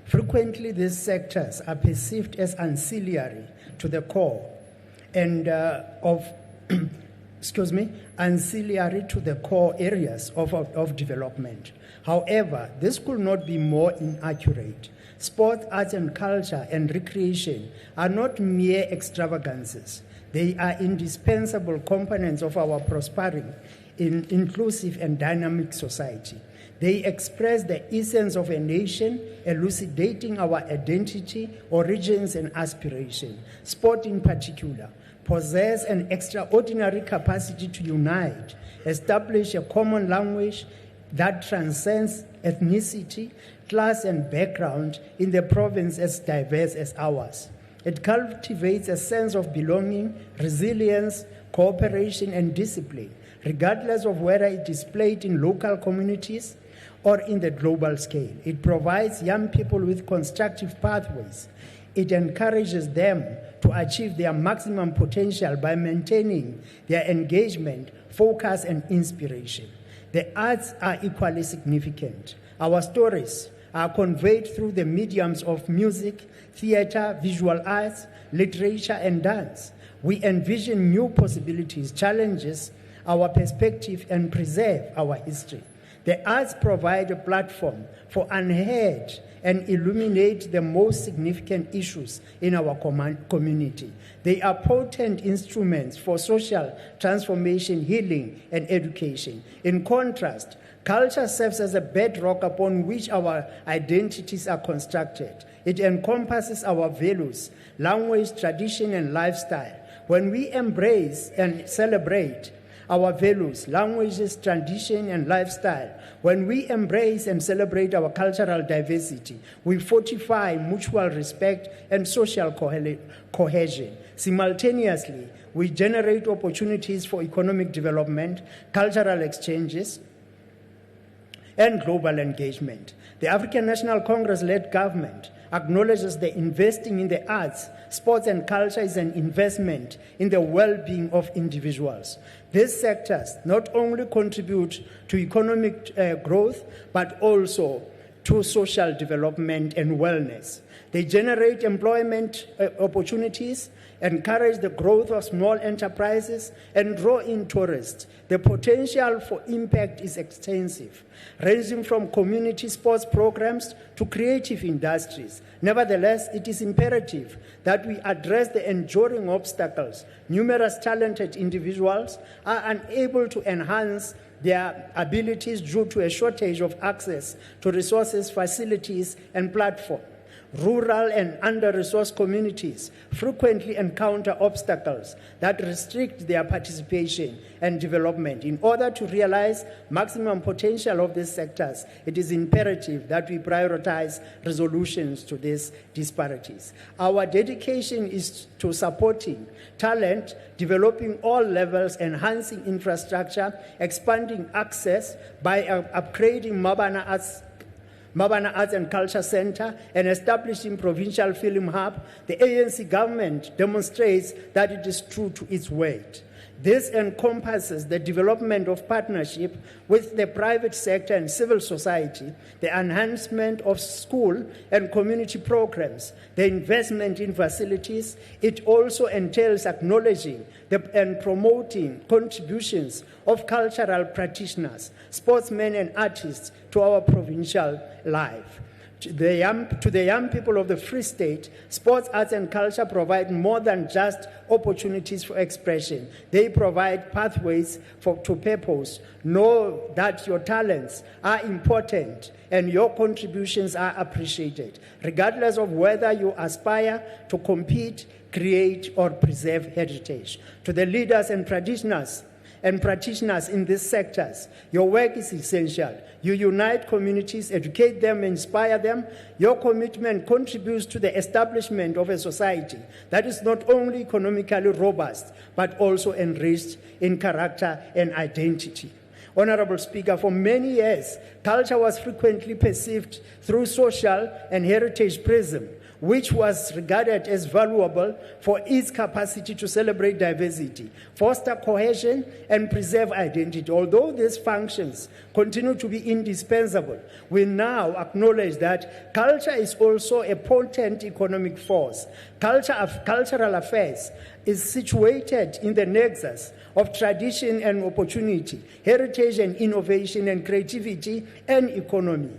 Frequently, these sectors are perceived as ancillary to the core and ancillary to the core areas of development. However, this could not be more inaccurate. Sport, arts, and culture and recreation are not mere extravagances. They are indispensable components of our prospering, inclusive, and dynamic society. They express the essence of a nation, elucidating our identity, origins, and aspiration. Sport, in particular, possess an extraordinary capacity to unite, establish a common language that transcends ethnicity, class, and background in the province as diverse as ours. It cultivates a sense of belonging, resilience, cooperation, and discipline, regardless of whether it is displayed in local communities or in the global scale. It provides young people with constructive pathways. It encourages them to achieve their maximum potential by maintaining their engagement, focus, and inspiration. The arts are equally significant. Our stories are conveyed through the mediums of music, theater, visual arts, literature, and dance. We envision new possibilities, challenges our perspective, and preserve our history. The arts provide a platform for unheard and illuminate the most significant issues in our community. They are potent instruments for social transformation, healing, and education. In contrast, culture serves as a bedrock upon which our identities are constructed. It encompasses our values, language, tradition, and lifestyle. When we embrace and celebrate our values, languages, tradition, and lifestyle, when we embrace and celebrate our cultural diversity, we fortify mutual respect and social cohesion. Simultaneously, we generate opportunities for economic development, cultural exchanges, and global engagement. The African National Congress-led government acknowledges that investing in the arts, sports, and culture is an investment in the well-being of individuals. These sectors not only contribute to economic growth, but also to social development and wellness. They generate employment opportunities, encourage the growth of small enterprises, and draw in tourists. The potential for impact is extensive, ranging from community sports programs to creative industries. Nevertheless, it is imperative that we address the enduring obstacles. Numerous talented individuals are unable to enhance their abilities due to a shortage of access to resources, facilities, and platforms. Rural and under-resourced communities frequently encounter obstacles that restrict their participation and development. In order to realize maximum potential of these sectors, it is imperative that we prioritize resolutions to these disparities. Our dedication is to supporting talent, developing all levels, enhancing infrastructure, expanding access by upgrading Mabana Arts Mabana Arts and Culture Center, and establishing Provincial Film Hub, the ANC government demonstrates that it is true to its word. This encompasses the development of partnership with the private sector and civil society, the enhancement of school and community programs, the investment in facilities. It also entails acknowledging and promoting contributions of cultural practitioners, sportsmen and artists to our provincial life. To the young people of the Free State, sports, arts, and culture provide more than just opportunities for expression. They provide pathways to purpose. Know that your talents are important and your contributions are appreciated, regardless of whether you aspire to compete, create, or preserve heritage. To the leaders and practitioners in these sectors, your work is essential. You unite communities, educate them, inspire them. Your commitment contributes to the establishment of a society that is not only economically robust, but also enriched in character and identity. Honorable Speaker, for many years, culture was frequently perceived through social and heritage prism, which was regarded as valuable for its capacity to celebrate diversity, foster cohesion, and preserve identity. Although these functions continue to be indispensable, we now acknowledge that culture is also a potent economic force. Cultural affairs is situated in the nexus of tradition and opportunity, heritage and innovation, and creativity and economy.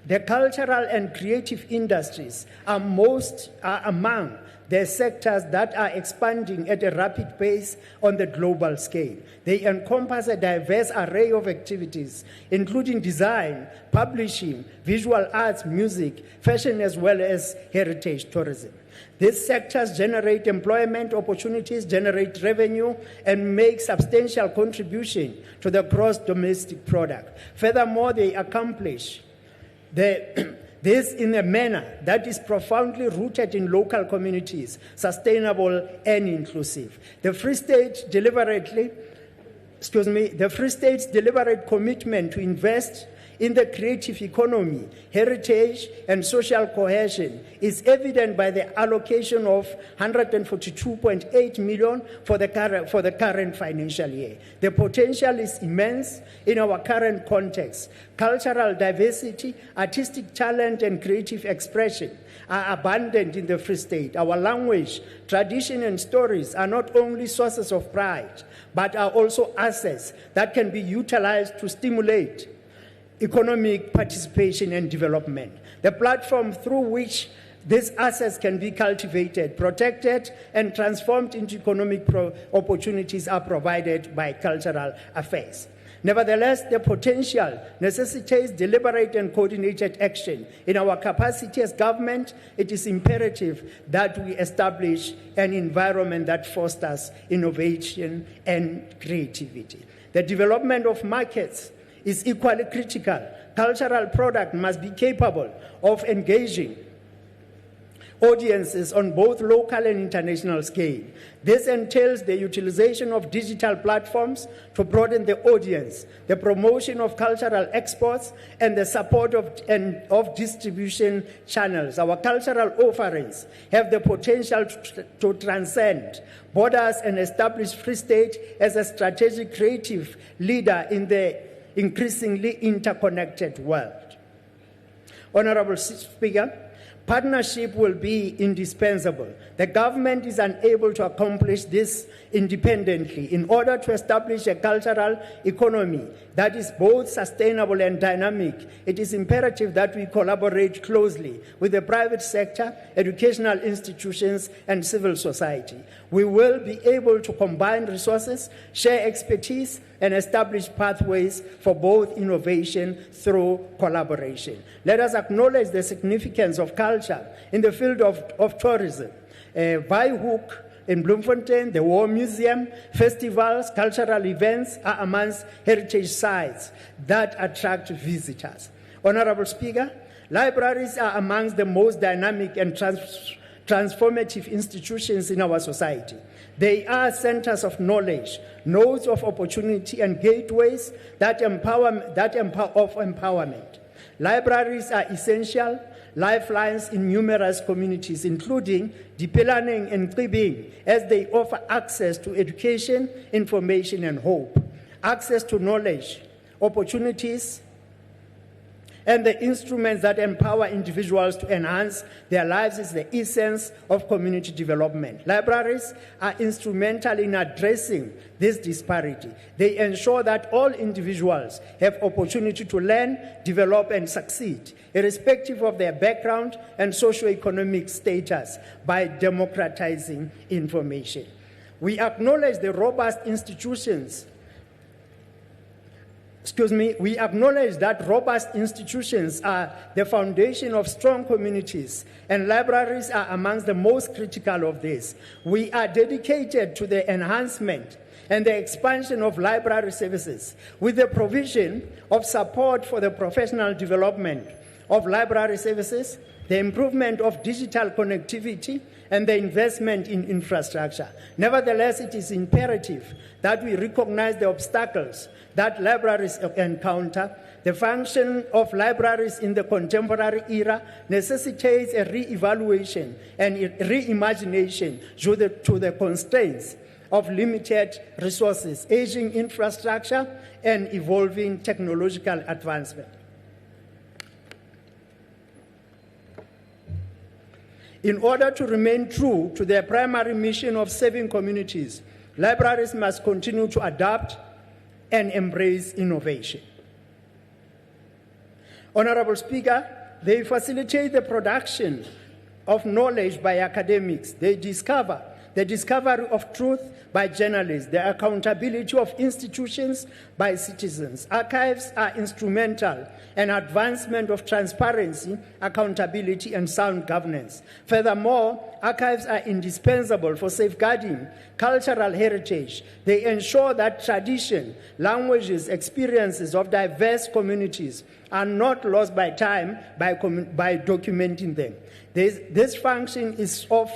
The cultural and creative industries are among the sectors that are expanding at a rapid pace on the global scale. They encompass a diverse array of activities, including design, publishing, visual arts, music, fashion, as well as heritage tourism. These sectors generate employment opportunities, generate revenue, and make substantial contribution to the gross domestic product. Furthermore, they accomplish this in a manner that is profoundly rooted in local communities, sustainable and inclusive. The Free State's deliberate commitment to invest in the creative economy, heritage, and social cohesion is evident by the allocation of 142.8 million for the current financial year. The potential is immense in our current context. Cultural diversity, artistic talent, and creative expression are abundant in the Free State. Our language, tradition, and stories are not only sources of pride, but are also assets that can be utilized to stimulate economic participation and development. The platform through which these assets can be cultivated, protected, and transformed into economic opportunities are provided by cultural affairs. Nevertheless, the potential necessitates deliberate and coordinated action. In our capacity as government, it is imperative that we establish an environment that fosters innovation and creativity. The development of markets is equally critical. Cultural product must be capable of engaging audiences on both local and international scale. This entails the utilization of digital platforms to broaden the audience, the promotion of cultural exports, and the support of distribution channels. Our cultural offerings have the potential to transcend borders and establish Free State as a strategic creative leader in the increasingly interconnected world. Honorable Speaker, partnership will be indispensable. The government is unable to accomplish this independently. In order to establish a cultural economy that is both sustainable and dynamic, it is imperative that we collaborate closely with the private sector, educational institutions, and civil society. We will be able to combine resources, share expertise, and establish pathways for both innovation through collaboration. Let us acknowledge the significance of culture in the field of tourism. Vryhoek in Bloemfontein, the War Museum, festivals, cultural events are amongst heritage sites that attract visitors. Honorable Speaker, libraries are amongst the most dynamic and transformative institutions in our society. They are centers of knowledge, nodes of opportunity, and gateways of empowerment. Libraries are essential lifelines in numerous communities, including Dipelaneng and Tribing, as they offer access to education, information, and hope, access to knowledge, opportunities, and the instruments that empower individuals to enhance their lives is the essence of community development. Libraries are instrumental in addressing this disparity. They ensure that all individuals have opportunity to learn, develop, and succeed, irrespective of their background and socioeconomic status, by democratizing information. We acknowledge the robust institutions we acknowledge that robust institutions are the foundation of strong communities, and libraries are amongst the most critical of this. We are dedicated to the enhancement and the expansion of library services with the provision of support for the professional development of library services, the improvement of digital connectivity, and the investment in infrastructure. Nevertheless, it is imperative that we recognize the obstacles that libraries encounter. The function of libraries in the contemporary era necessitates a re-evaluation and reimagination to the constraints of limited resources, aging infrastructure, and evolving technological advancement. In order to remain true to their primary mission of serving communities, libraries must continue to adapt and embrace innovation. Honorable Speaker, they facilitate the production of knowledge by academics. They discover the discovery of truth by journalists, the accountability of institutions by citizens. Archives are instrumental in advancement of transparency, accountability, and sound governance. Furthermore, archives are indispensable for safeguarding cultural heritage. They ensure that tradition, languages, experiences of diverse communities are not lost by time by documenting them. This function is of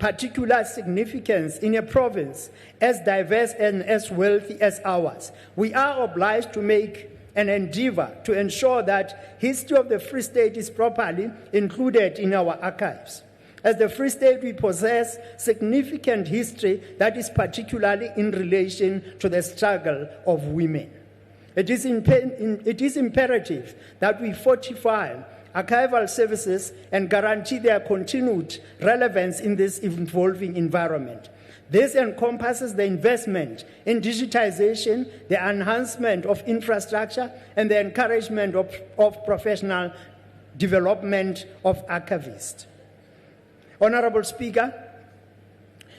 particular significance in a province as diverse and as wealthy as ours. We are obliged to make an endeavor to ensure that history of the Free State is properly included in our archives. As the Free State, we possess significant history that is particularly in relation to the struggle of women. It is imperative that we fortify archival services and guarantee their continued relevance in this evolving environment. This encompasses the investment in digitization, the enhancement of infrastructure, and the encouragement of professional development of archivists. Honorable Speaker,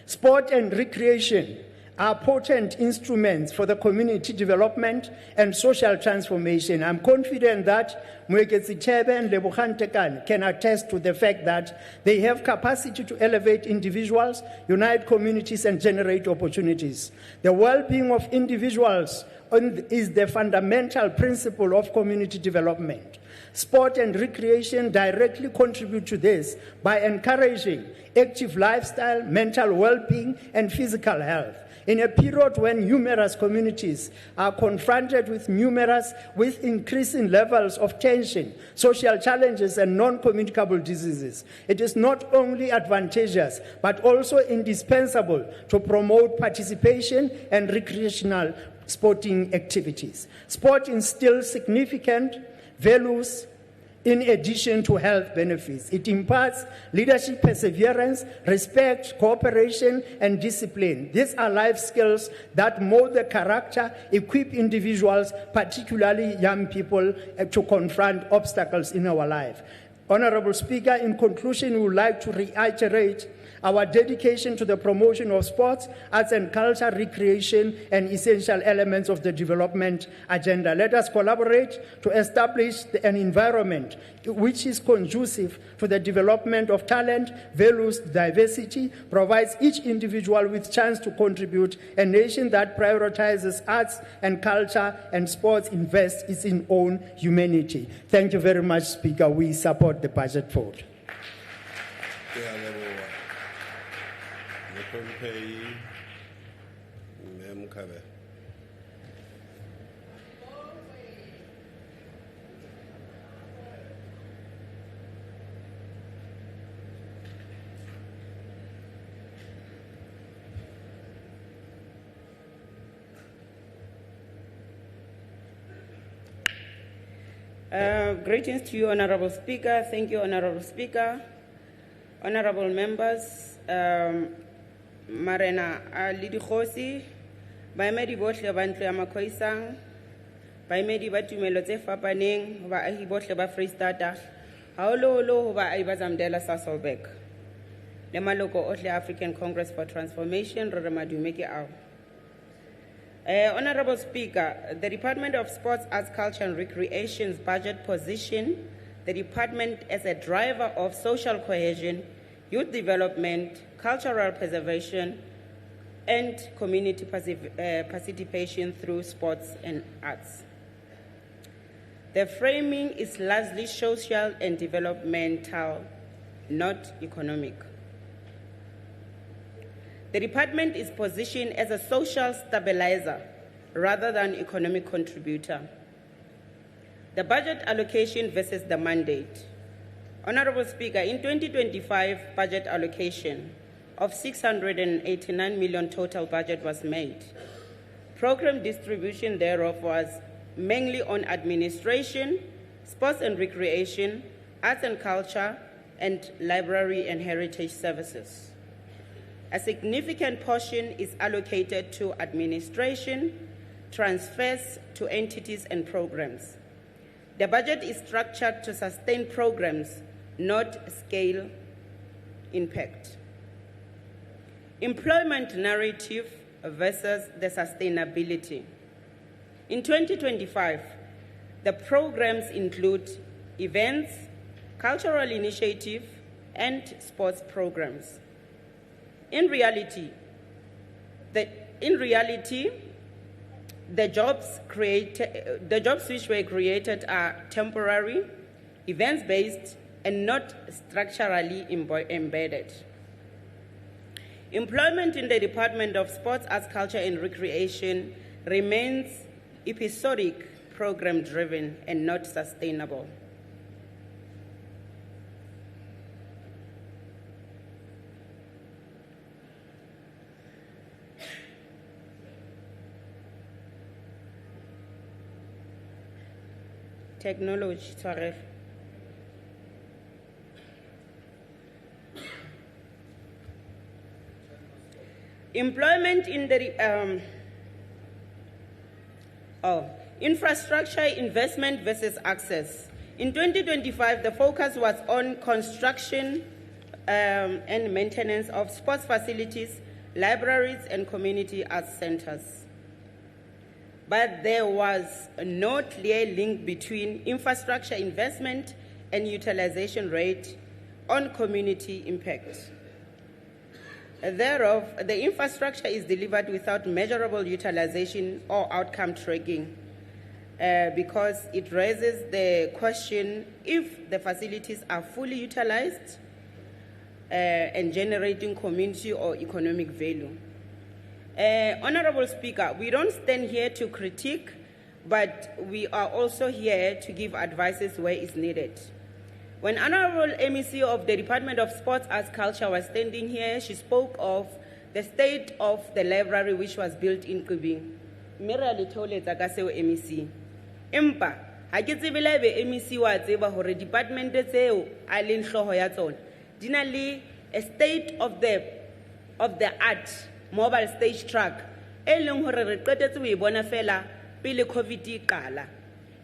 sport and recreation are potent instruments for the community development and social transformation. I'm confident that Mwekezi Chebe and Lebogang Tekane can attest to the fact that they have capacity to elevate individuals, unite communities, and generate opportunities. The well-being of individuals is the fundamental principle of community development. Sport and recreation directly contribute to this by encouraging active lifestyle, mental well-being, and physical health. In a period when numerous communities are confronted with increasing levels of tension, social challenges, and non-communicable diseases, it is not only advantageous but also indispensable to promote participation and recreational sporting activities. Sport instills significant values in addition to health benefits. It imparts leadership, perseverance, respect, cooperation, and discipline. These are life skills that mold the character, equip individuals, particularly young people, to confront obstacles in our life. Honorable Speaker, in conclusion, we would like to reiterate our dedication to the promotion of sports, arts and culture, recreation, and essential elements of the development agenda. Let us collaborate to establish an environment which is conducive to the development of talent, values diversity, provides each individual with chance to contribute. A nation that prioritizes arts and culture and sports invests its own humanity. Thank you very much, Speaker. We support the budget vote. Greetings to you, Honorable Speaker. Thank you, Honorable Speaker. Honorable members, Marena Lidi Khosi, baemedi bohle ba ntlo ya Makhoisang, baemedi ba tumelo tse fapaneng, baahi bohle ba Freistata, haholoholo ho baahi ba Zamdela Sasolburg, le maloko ohle African Congress for Transformation, re re madume ke ao. Honorable Speaker, the Department of Sports, Arts, Culture and Recreation's budget position the department as a driver of social cohesion, youth development, cultural preservation, and community participation through sports and arts. The framing is largely social and developmental, not economic. The department is positioned as a social stabilizer rather than economic contributor. The budget allocation versus the mandate. Honorable Speaker, in 2025 budget allocation of 689 million total budget was made. Program distribution thereof was mainly on administration, sports and recreation, arts and culture, and library and heritage services. A significant portion is allocated to administration, transfers to entities and programs. The budget is structured to sustain programs, not scale impact. Employment narrative versus the sustainability. In 2025, the programs include events, cultural initiative, and sports programs. In reality, the jobs which were created are temporary, events-based, and not structurally embedded. Employment in the Department of Sports, Arts, Culture and Recreation remains episodic, program-driven, and not sustainable. Technology, sorry. Employment in the infrastructure investment versus access. In 2025, the focus was on construction and maintenance of sports facilities, libraries, and community arts centers. But there was no clear link between infrastructure investment and utilization rate on community impact. Thereof, the infrastructure is delivered without measurable utilization or outcome tracking because it raises the question if the facilities are fully utilized and generating community or economic value. Honorable Speaker, we don't stand here to critique, but we are also here to give advices where it's needed. When Honorable MEC of the Department of Sports, Arts, Culture was standing here, she spoke of the state of the library which was built in Kubing. Merely told it MEC. Empa, ha ke tsebile be MEC wa tseba hore department tseo a leng hloho ya tsona di na le a state of the art mobile stage truck e leng hore re qetetse ho e bona fela pele COVID e qala.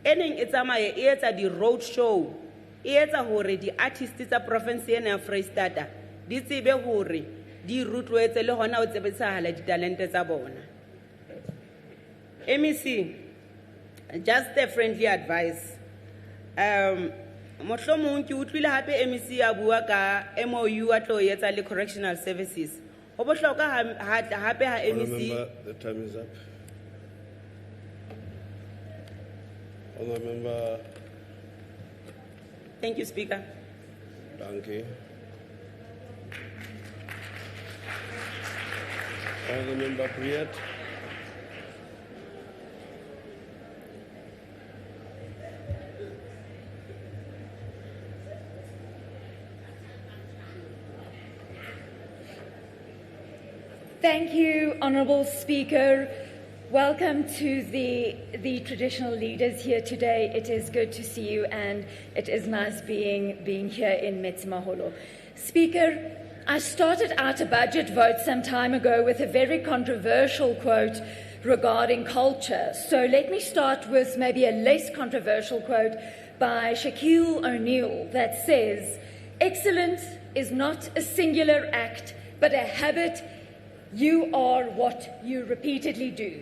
Eneng e tsamaye e etsa di road show, e etsa hore di artists tsa province ena ya Freistata di tsebe hore di rutloetse le hona o tsebetsahala di talente tsa bona. MEC, just a friendly advice. Mohlomong ke utlwile hape MEC a bua ka MOU a tlo etsa le correctional services. Ho bohloka hape ha MEC. The time is up. Honourable Member. Thank you, Speaker. Thank you. Honourable Member Priet. Thank you, Honourable Speaker. Welcome to the traditional leaders here today. It is good to see you, and it is nice being here in Metsimaholo. Speaker, I started out a budget vote some time ago with a very controversial quote regarding culture. So let me start with maybe a less controversial quote by Shaquille O'Neal that says, "Excellence is not a singular act, but a habit. You are what you repeatedly do."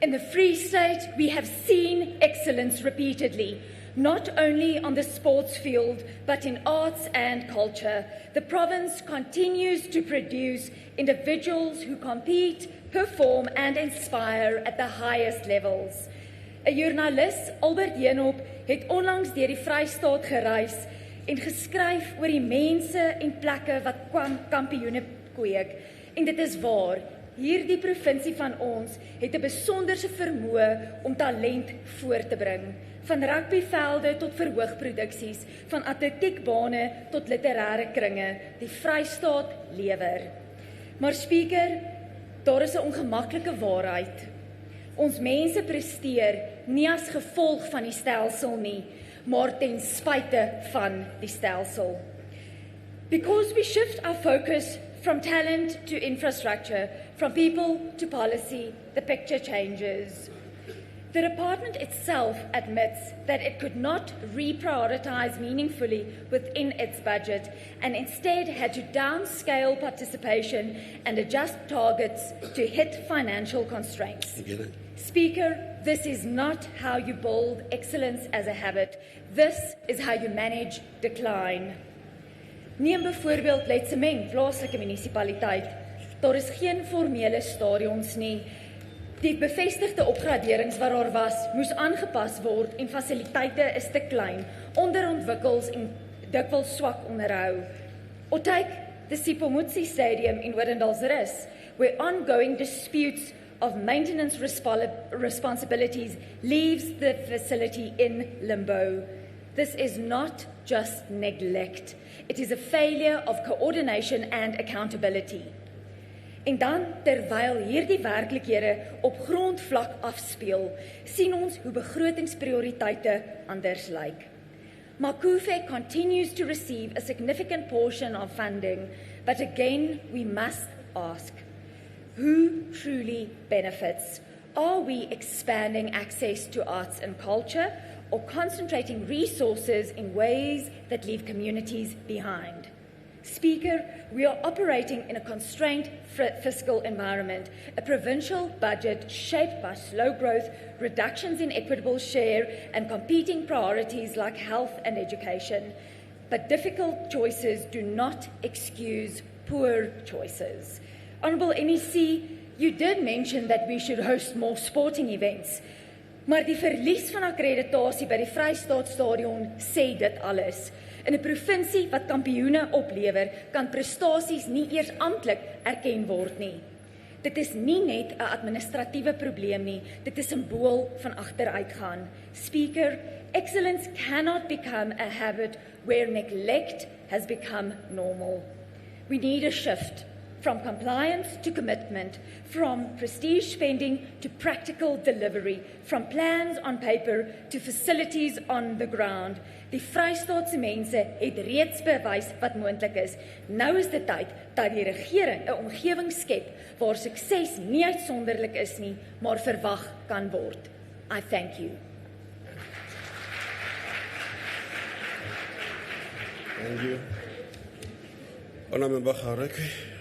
In the Free State, we have seen excellence repeatedly, not only on the sports field, but in arts and culture. The province continues to produce individuals who compete, perform, and inspire at the highest levels. 'n Joernalis, Albert Heenop, het onlangs deur die Vrystaat gereis en geskryf oor die mense en plekke wat kampioene kweek. En dit is waar. Hierdie provinsie van ons het 'n besonderse vermoë om talent voor te bring, van rugbyvelde tot verhoogproduksies, van atletiekbane tot literêre kringe. Die Vrystaat lewer. Maar speaker, daar is 'n ongemaklike waarheid. Ons mense presteer nie as gevolg van die stelsel nie, maar ten spyte van die stelsel. Because we shift our focus from talent to infrastructure, from people to policy, the picture changes. The department itself admits that it could not reprioritize meaningfully within its budget and instead had to downscale participation and adjust targets to hit financial constraints. Speaker, this is not how you build excellence as a habit. This is how you manage decline. Neem byvoorbeeld Letsemeng, plaaslike munisipaliteit. Daar is geen formele stadions nie. Die bevestigde opgraderings wat daar was, moes aangepas word en fasiliteite is te klein, onderontwikkels en dikwels swak onderhou. Or take the Sipomutsi Stadium in Orendalsrus, where ongoing disputes of maintenance responsibilities leaves the facility in limbo. This is not just neglect. It is a failure of coordination and accountability. En dan, terwyl hierdie werklikhede op grondvlak afspeel, sien ons hoe begrotingsprioriteite anders lyk. Makufe continues to receive a significant portion of funding, but again we must ask, who truly benefits? Are we expanding access to arts and culture, or concentrating resources in ways that leave communities behind? Speaker, we are operating in a constrained fiscal environment, a provincial budget shaped by slow growth, reductions in equitable share, and competing priorities like health and education. But difficult choices do not excuse poor choices. Honourable MEC, you did mention that we should host more sporting events. Maar die verlies van akkreditasie by die Vrystaat Stadion sê dit alles. In 'n provinsie wat kampioene oplewer, kan prestasies nie eers amptelik erken word nie. Dit is nie net 'n administratiewe probleem nie, dit is 'n simbool van agteruitgaan. Speaker, excellence cannot become a habit where neglect has become normal. We need a shift from compliance to commitment, from prestige spending to practical delivery, from plans on paper to facilities on the ground. Die Vrystaatse mense het reeds bewys wat moontlik is. Nou is dit tyd dat die regering 'n omgewing skep waar sukses nie uitsonderlik is nie, maar verwag kan word. I thank you. Thank you. Honourable Khareke.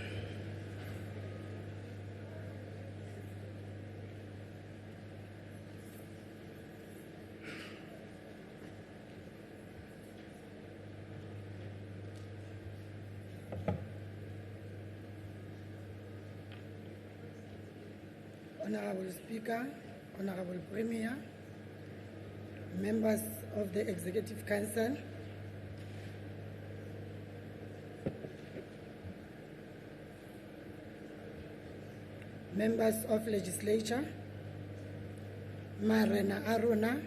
Honourable Speaker, Honourable Premier, members of the Executive Council, members of Legislature, Marena Aruna,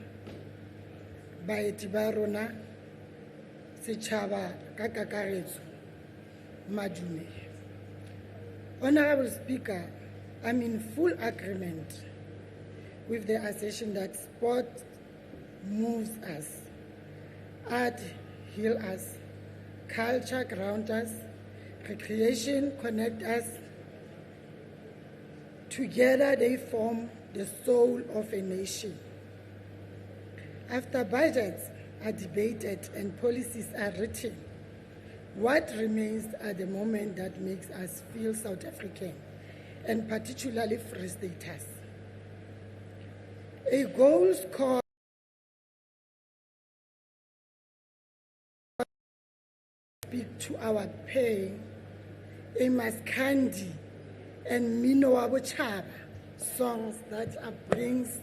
Baeti Baruna, Sechaba Kakakaretsu, Majume. Honourable Speaker, I'm in full agreement with the assertion that sport moves us, art heals us, culture grounds us, recreation connects us. Together they form the soul of a nation. After budgets are debated and policies are written, what remains are the moments that makes us feel South African, and particularly Free Staters. A goal scored speak to our pain, a Maskandi and Mino Wabochaba songs that brings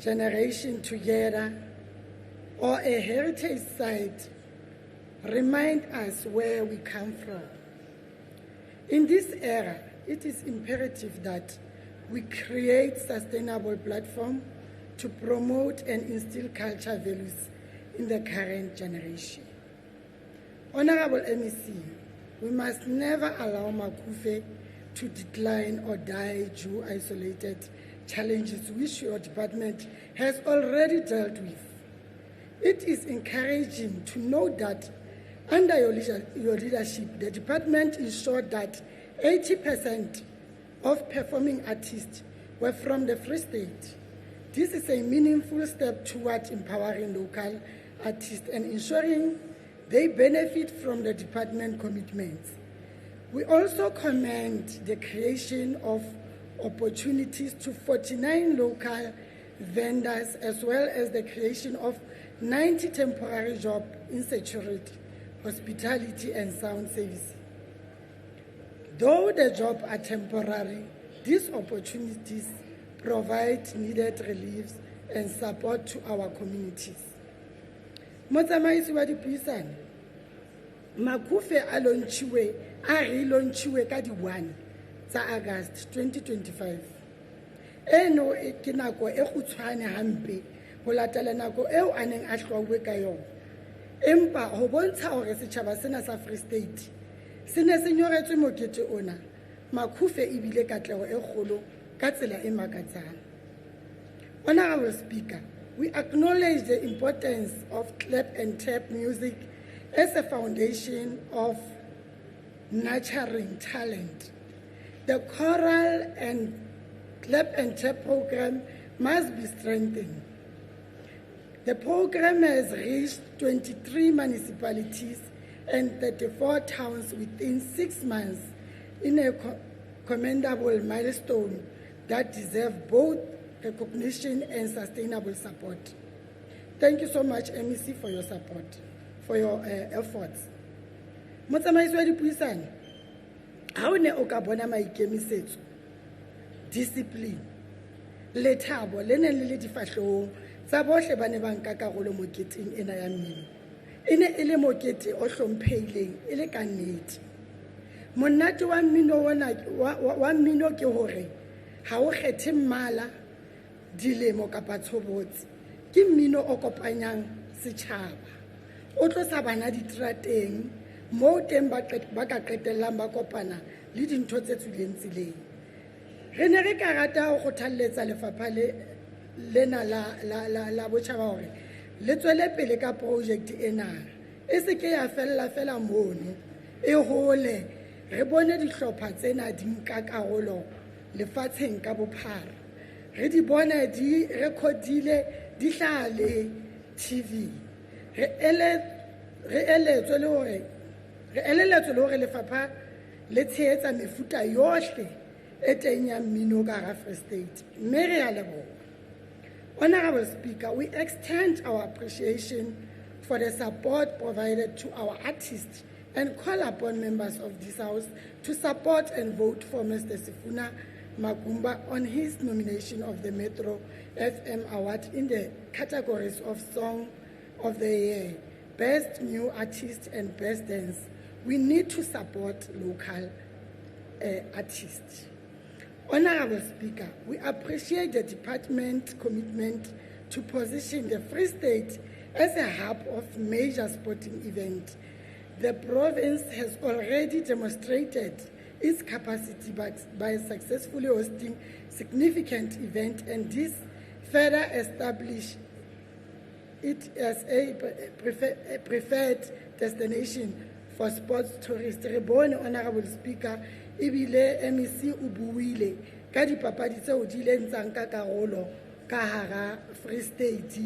generation together, or a heritage site remind us where we come from. In this era, it is imperative that we create sustainable platform to promote and instill culture values in the current generation. Honorable MEC, we must never allow Makufe to decline or die due to isolated challenges which your department has already dealt with. It is encouraging to know that under your leadership, the department ensured that 80% of performing artists were from the Free State. This is a meaningful step towards empowering local artists and ensuring they benefit from the department commitments. We also commend the creation of opportunities to 49 local vendors, as well as the creation of 90 temporary jobs in security, hospitality, and sound service. Though the jobs are temporary, these opportunities provide needed relief and support to our communities. Motsamaisi wa dipuisano, Makufe a relaunchiwe ka di 1 tsa August 2025. Eno ke nako e khutshwane hampe ho latela nako eo a neng a hlwauwe ka yona. Empa ho bontsha hore setjhaba sena sa Free State se ne se nyoretswe mokete ona, Makufe e bile katleho e kgolo ka tsela e makatsang. Honorable Speaker, we acknowledge the importance of clap and tap music as a foundation of nurturing talent. The choral and clap and tap program must be strengthened. The program has reached 23 municipalities and 34 towns within 6 months, in a commendable milestone that deserves both recognition and sustainable support. Thank you so much, MEC, for your support, for your efforts. Motsamaisi wa dipuisano, ha o ne o ka bona maikemisetso, discipline, lethabo le neng le le difahlong tsa bohle ba ne ba nka karolo moketeng ena ya mmino. E ne e le mokete o hlomphehileng e le ka nnete. Monate wa mmino ke hore ha o kgethe mmala, dilemo kapa tshobotsi. Ke mmino o kopanyang setjhaba. O tlosa bana diterateng moo teng ba ka qetellang ba kopana le dintho tse tswileng tseleng. Re ne re ka rata ho kgothalletsa lefapha lena la botjhaba hore le tswele pele ka project ena. E se ke ya fela mono, e hole re bone dihlopha tsena di nka karolo lefatsheng ka bophara. Re di bone di recordile di hlale TV. Re eletswe le hore lefapha le tshehetsa mefuta yohle e teng ya mmino ka hara Free State. Mme re a leboha. Honorable Speaker, we extend our appreciation for the support provided to our artists and call upon members of this House to support and vote for Mr. Sifuna Magumba on his nomination of the Metro FM Award in the categories of Song of the Year, Best New Artist and Best Dance. We need to support local artists. Honorable Speaker, we appreciate the department's commitment to position the Free State as a hub of major sporting events. The province has already demonstrated its capacity by successfully hosting significant events, and this further establish it as a preferred destination for sports tourists. Re bone, Honorable Speaker, ebile MEC o buile ka dipapadi tseo di ileng tsa nka karolo ka hara Free State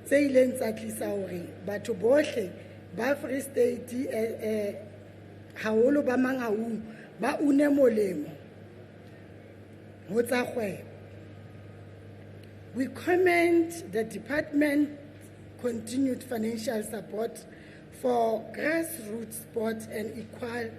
tse ileng tsa tlisa hore batho bohle ba Free State haholo ba Mangaung ba une molemo ho tsa kgwebo. We commend the department continued financial support for grassroots sports and equal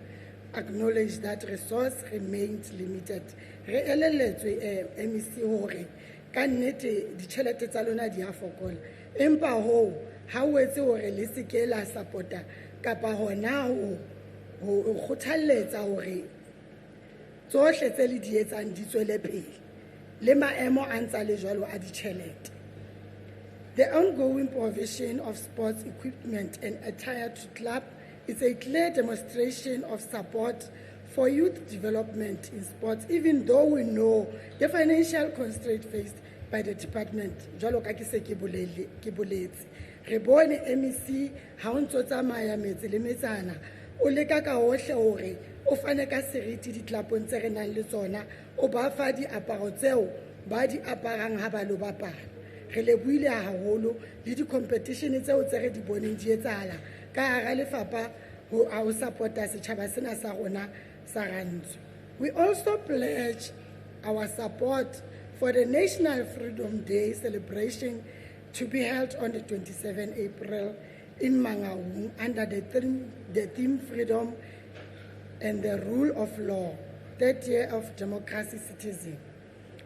acknowledge that resource remains limited. Re elelletswe MEC hore ka nnete ditjhelete tsa lona di a fokola, empa ho ha o etse hore le se ke la supporta kapa hona ho kgothalletsa hore tsohle tse le di etsang di tswele pele le maemo a ntsa le jwalo a ditjhelete. The ongoing provision of sports equipment and attire to club is a clear demonstration of support for youth development in sports, even though we know the financial constraint faced by the department. Jwalo ka ke se ke boletse. Re bone MEC ha o ntso tsamaya metse le metsana o leka ka hohle hore o fane ka seriti ditlapong tse re nang le tsona, o ba fa diaparo tseo ba di aparang ha ba lo bapala. Re lebohile haholo le di-competition tseo tse re di boneng di etsahala ka hara lefapha ho supporta setjhaba sena sa rona sa rantsho. We also pledge our support for the National Freedom Day celebration to be held on the 27th April in Mangaung under the theme Freedom and the Rule of Law, 3rd year of democracy citizen.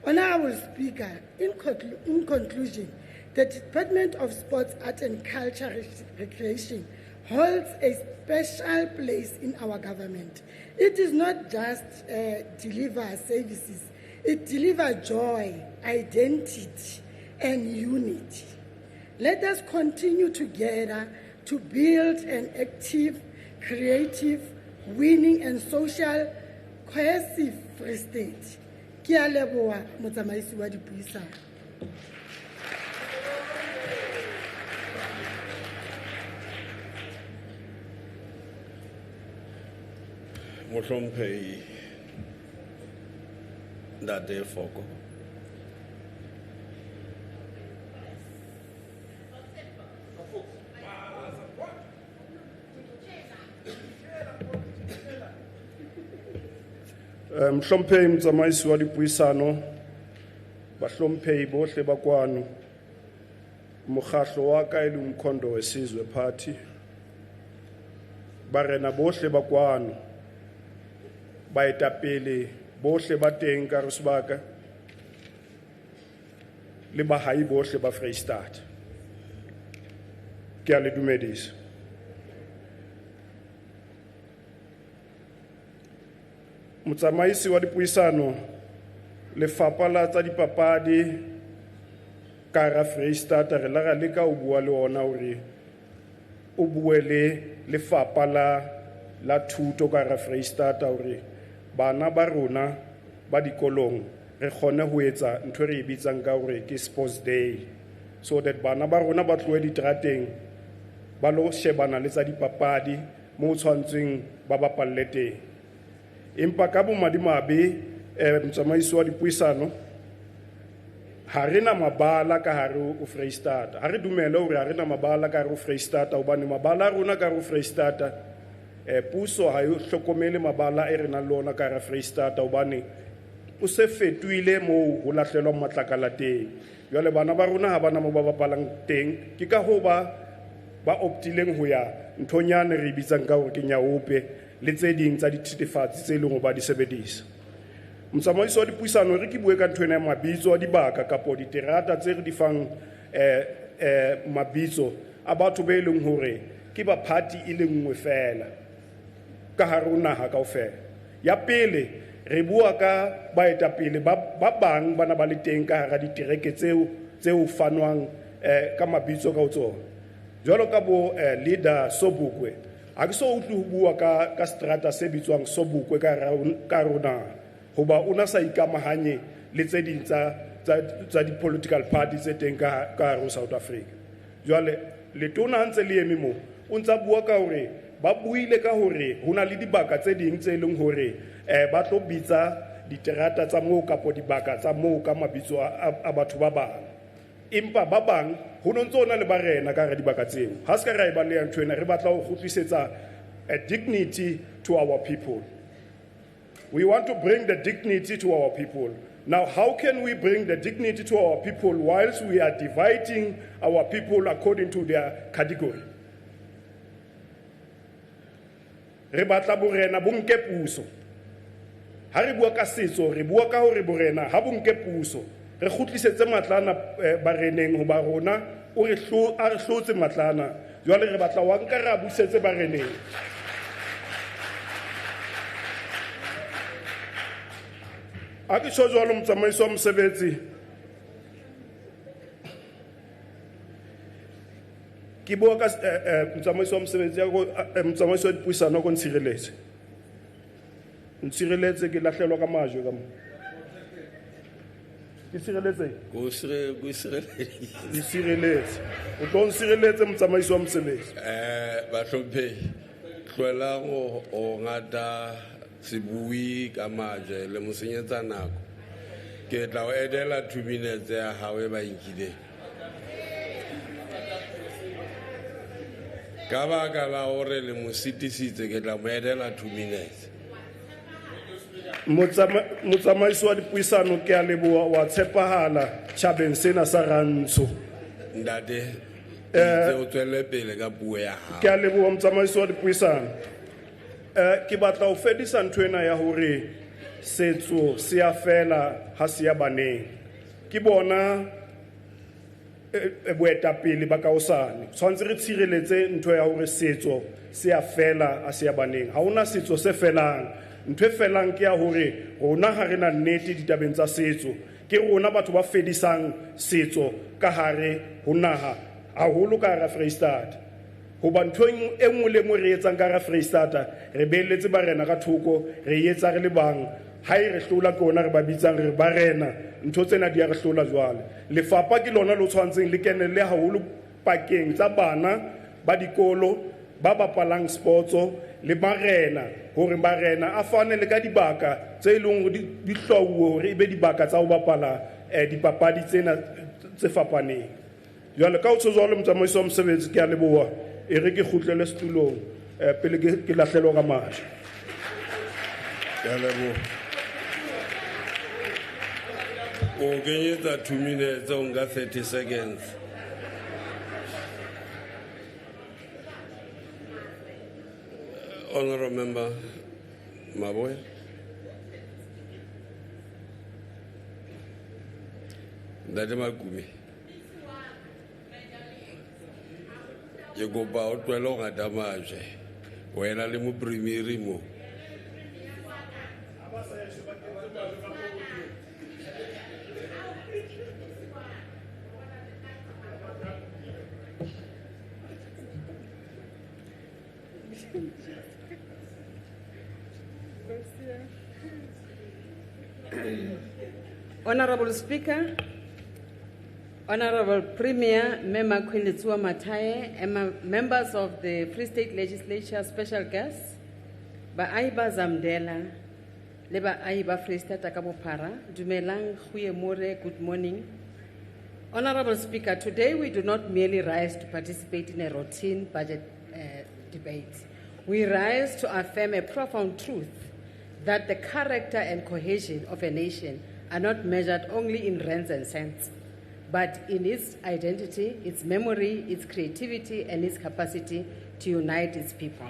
Honorable Speaker, in conclusion, the Department of Sports, Art and Culture Recreation holds a special place in our government. It does not just deliver services, it delivers joy, identity, and unity. Let us continue together to build an active, creative, winning, and social cohesive Free State. Ki a leboha motsamaisi wa dipuisano. Mohlomphehi Ntate Foko. Mhlomphehi motsamaisi wa dipuisano, bahlomphehi bohle ba kwano, mokgahlo wa ka e le Umkhondo Wesizwe Party, barena bohle ba kwano, baetapele bohle ba teng ka re sebaka, le bahai bohle ba Vrystaat. Ke a le dumedisa. Motsamaisi wa dipuisano, lefapha la tsa dipapadi ka hara Vrystaat re la leka o bua le ona hore o bue le lefapha la thuto ka hara Vrystaat hore bana ba rona ba dikolong re kgone ho etsa ntho re bitsang ka hore ke sports day, so that bana ba rona ba tlohe diterateng ba lo shebana le tsa dipapadi mo tshwantseng ba bapalle teng. Empa ka bomadimabe motsamaisi wa dipuisano, ha re na mabala ka hare ho Vrystaat. Ha re dumele hore ha re na mabala ka hare ho Vrystaat hobane mabala a rona ka hare ho Vrystaat puso ha e hlokomele mabala e re nang le ona ka hare Vrystaat hobane o se fetohile moo ho lahlelwa matlakala teng. Jwale bana ba rona ha bana mo ba bapalang teng, ke ka ho ba optileng ho ya nthonyane re bitsang ka hore ke nyaope le tse ding tsa dithethefatsi tse leng ho ba di sebedisa. Motsamaisi wa dipuisano re ke bue ka ntho ena ya mabitso a dibaka kapo diterata tse re di fang mabitso a batho be leng hore ke ba party e le nngwe fela ka hare ho naha kaofela. Ya pele re bua ka baetapele ba bang bana ba le teng ka hara ditereke tseo fanwang ka mabitso ka ho tsona. Jwalo ka bo leader Sobukwe ha ke so utlwe ho bua ka strata se bitswang Sobukwe ka rona hoba una sa ikamahanye le tse ding tsa di political parties tse teng ka hare South Africa. Jwale letona ntse le eme mo o ntsa bua ka hore ba buile ka hore hona le dibaka tse ding tse leng hore ba tlo bitsa diterata tsa moo kapo dibaka tsa moo ka mabitso a batho ba bang. Empa ba bang ho no ntse ona le barena ka hara dibaka tseo. Ha se ka ra e baleya ntho ena re batla ho kgutlisetsa a dignity to our people. We want to bring the dignity to our people. Now, how can we bring the dignity to our people whilst we are dividing our people according to their category? Re batla borena bo nke puso. Ha re bua ka setso re bua ka hore borena ha bo nke puso re khutlisetse matlana bareneng ho ba rona o re hlotse matlana jwale re batla wa nka ra busetse bareneng. A ke tjho jwalo motsamaiso wa mosebetsi ke bua ka motsamaiso wa mosebetsi motsamaiso wa dipuisano go ntshireletse ke lahlelwa ka majwe ka mo ke sireletse o tlo nsireletse motsamaiso wa mosebetsi ba hlomphe tloela go ngata sebui ka maje le mosenyetsa nako ke tla o edela 2 minutes ya hawe ba nkile ka baka la hore le mositisitse ke tla mo edela 2 minutes. Motsamaiso wa dipuisano ke a leboha wa tshepahala tjhabeng sena sa Rantsho. Ndate o tswele pele ka puo ya hao. Ke a leboha motsamaiso wa dipuisano. Ke batla ho fedisa ntho ena ya hore setso se a fela ha se ya baneng. Ke bona boetapele ba ka osane tshwantse re tshireletse ntho ya hore setso se a fela ha se ya baneng. Ha ona setso se felang. Ntho e felang ke ya hore rona ha rena nnete ditabeng tsa setso ke rona batho ba fedisang setso ka hare ho naha haholo ka hara Freistata hoba ntho e nngwe le nngwe re etsang ka hara Freistata re beeletse barena ka thoko re etsa re le bang ha e re hlola ke ona re ba bitsang re barena ntho tsena di ya re hlola jwale lefapha ke lona lo tshwantseng le kenelle haholo pakeng tsa bana ba dikolo ba bapalang sportso le barena hore barena a fane le ka dibaka tse leng di hlauwe hore ebe dibaka tsa ho bapala dipapadi tsena tse fapaneng. Jwale ka o tsho jwalo motsamaiso wa mosebetsi ke a leboha e re ke kgutlele setulong pele ke lahlelwa ka maje. Ke a leboha o kenyetsa 2 minutes o nka 30 seconds. Honorable Member Maboya. Ndate Makube. Ye go ba o twela ga damaje. Wena le mo primary mo. Honorable Speaker, Honorable Premier Mema Kwilitsua Mataye, and members of the Free State Legislature, special guests, Baaiba Zamdela, Leba Aiba Free State Akabopara, Dumelang Huye More, good morning. Honorable Speaker, today we do not merely rise to participate in a routine budget debate. We rise to affirm a profound truth that the character and cohesion of a nation are not measured only in rands and cents, but in its identity, its memory, its creativity, and its capacity to unite its people.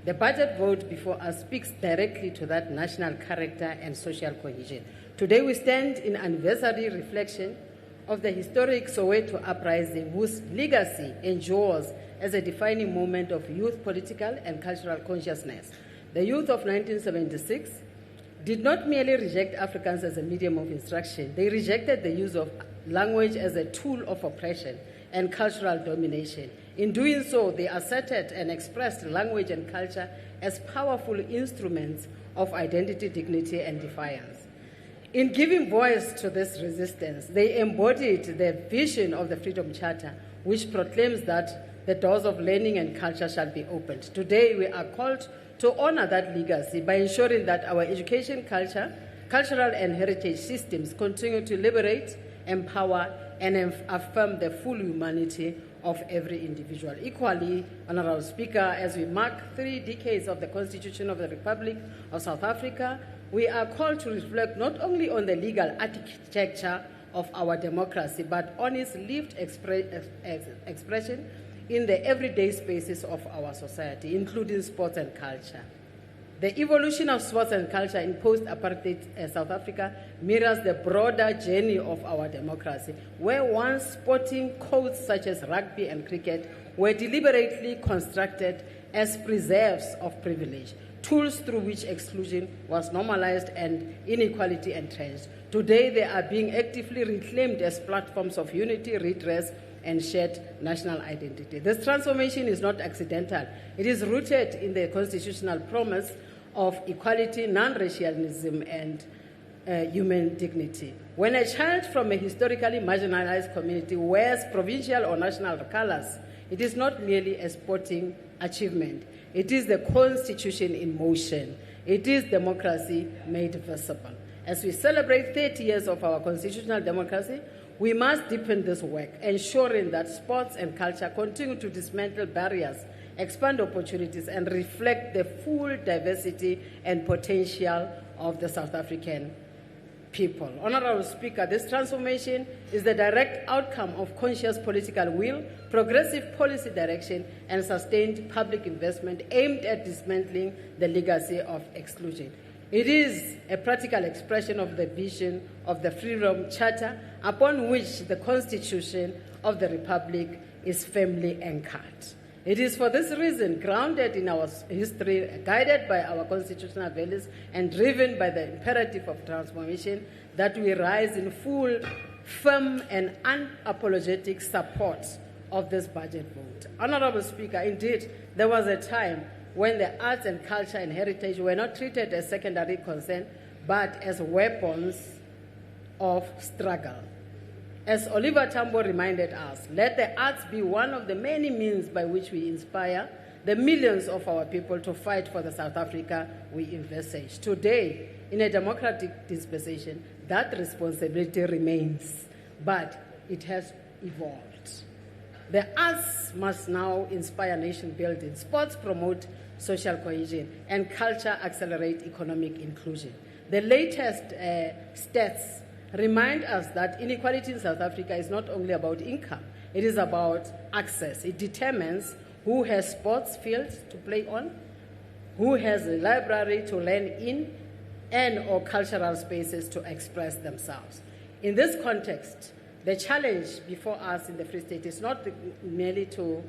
The budget vote before us speaks directly to that national character and social cohesion. Today we stand in anniversary reflection of the historic Soweto uprising, whose legacy endures as a defining moment of youth political and cultural consciousness. The youth of 1976 did not merely reject Africans as a medium of instruction, they rejected the use of language as a tool of oppression and cultural domination. In doing so, they asserted and expressed language and culture as powerful instruments of identity, dignity, and defiance. In giving voice to this resistance, they embodied the vision of the Freedom Charter, which proclaims that the doors of learning and culture shall be opened. Today, we are called to honor that legacy by ensuring that our education, cultural and heritage systems continue to liberate, empower, and affirm the full humanity of every individual. Equally, Honorable Speaker, as we mark 3 decades of the Constitution of the Republic of South Africa, we are called to reflect not only on the legal architecture of our democracy, but on its lived expression in the everyday spaces of our society, including sports and culture. The evolution of sports and culture in post-apartheid South Africa mirrors the broader journey of our democracy, where once sporting codes such as rugby and cricket were deliberately constructed as preserves of privilege, tools through which exclusion was normalized and inequality entrenched. Today, they are being actively reclaimed as platforms of unity, redress, and shared national identity. This transformation is not accidental. It is rooted in the constitutional promise of equality, non-racialism, and human dignity. When a child from a historically marginalized community wears provincial or national colors, it is not merely a sporting achievement. It is the Constitution in motion. It is democracy made visible. As we celebrate 30 years of our constitutional democracy, we must deepen this work, ensuring that sports and culture continue to dismantle barriers, expand opportunities, and reflect the full diversity and potential of the South African people. Honorable Speaker, this transformation is the direct outcome of conscious political will, progressive policy direction, and sustained public investment aimed at dismantling the legacy of exclusion. It is a practical expression of the vision of the Freedom Charter upon which the Constitution of the Republic is firmly anchored. It is for this reason, grounded in our history, guided by our constitutional values, and driven by the imperative of transformation, that we rise in full, firm, and unapologetic support of this budget vote. Honorable Speaker, indeed, there was a time when the arts and culture and heritage were not treated as secondary concern, but as weapons of struggle. As Oliver Tambo reminded us, let the arts be one of the many means by which we inspire the millions of our people to fight for the South Africa we envisage. Today, in a democratic dispensation, that responsibility remains, but it has evolved. The arts must now inspire nation building, sports promote social cohesion, and culture accelerate economic inclusion. The latest stats remind us that inequality in South Africa is not only about income, it is about access. It determines who has sports fields to play on, who has a library to learn in, and or cultural spaces to express themselves. In this context, the challenge before us in the Free State is not merely to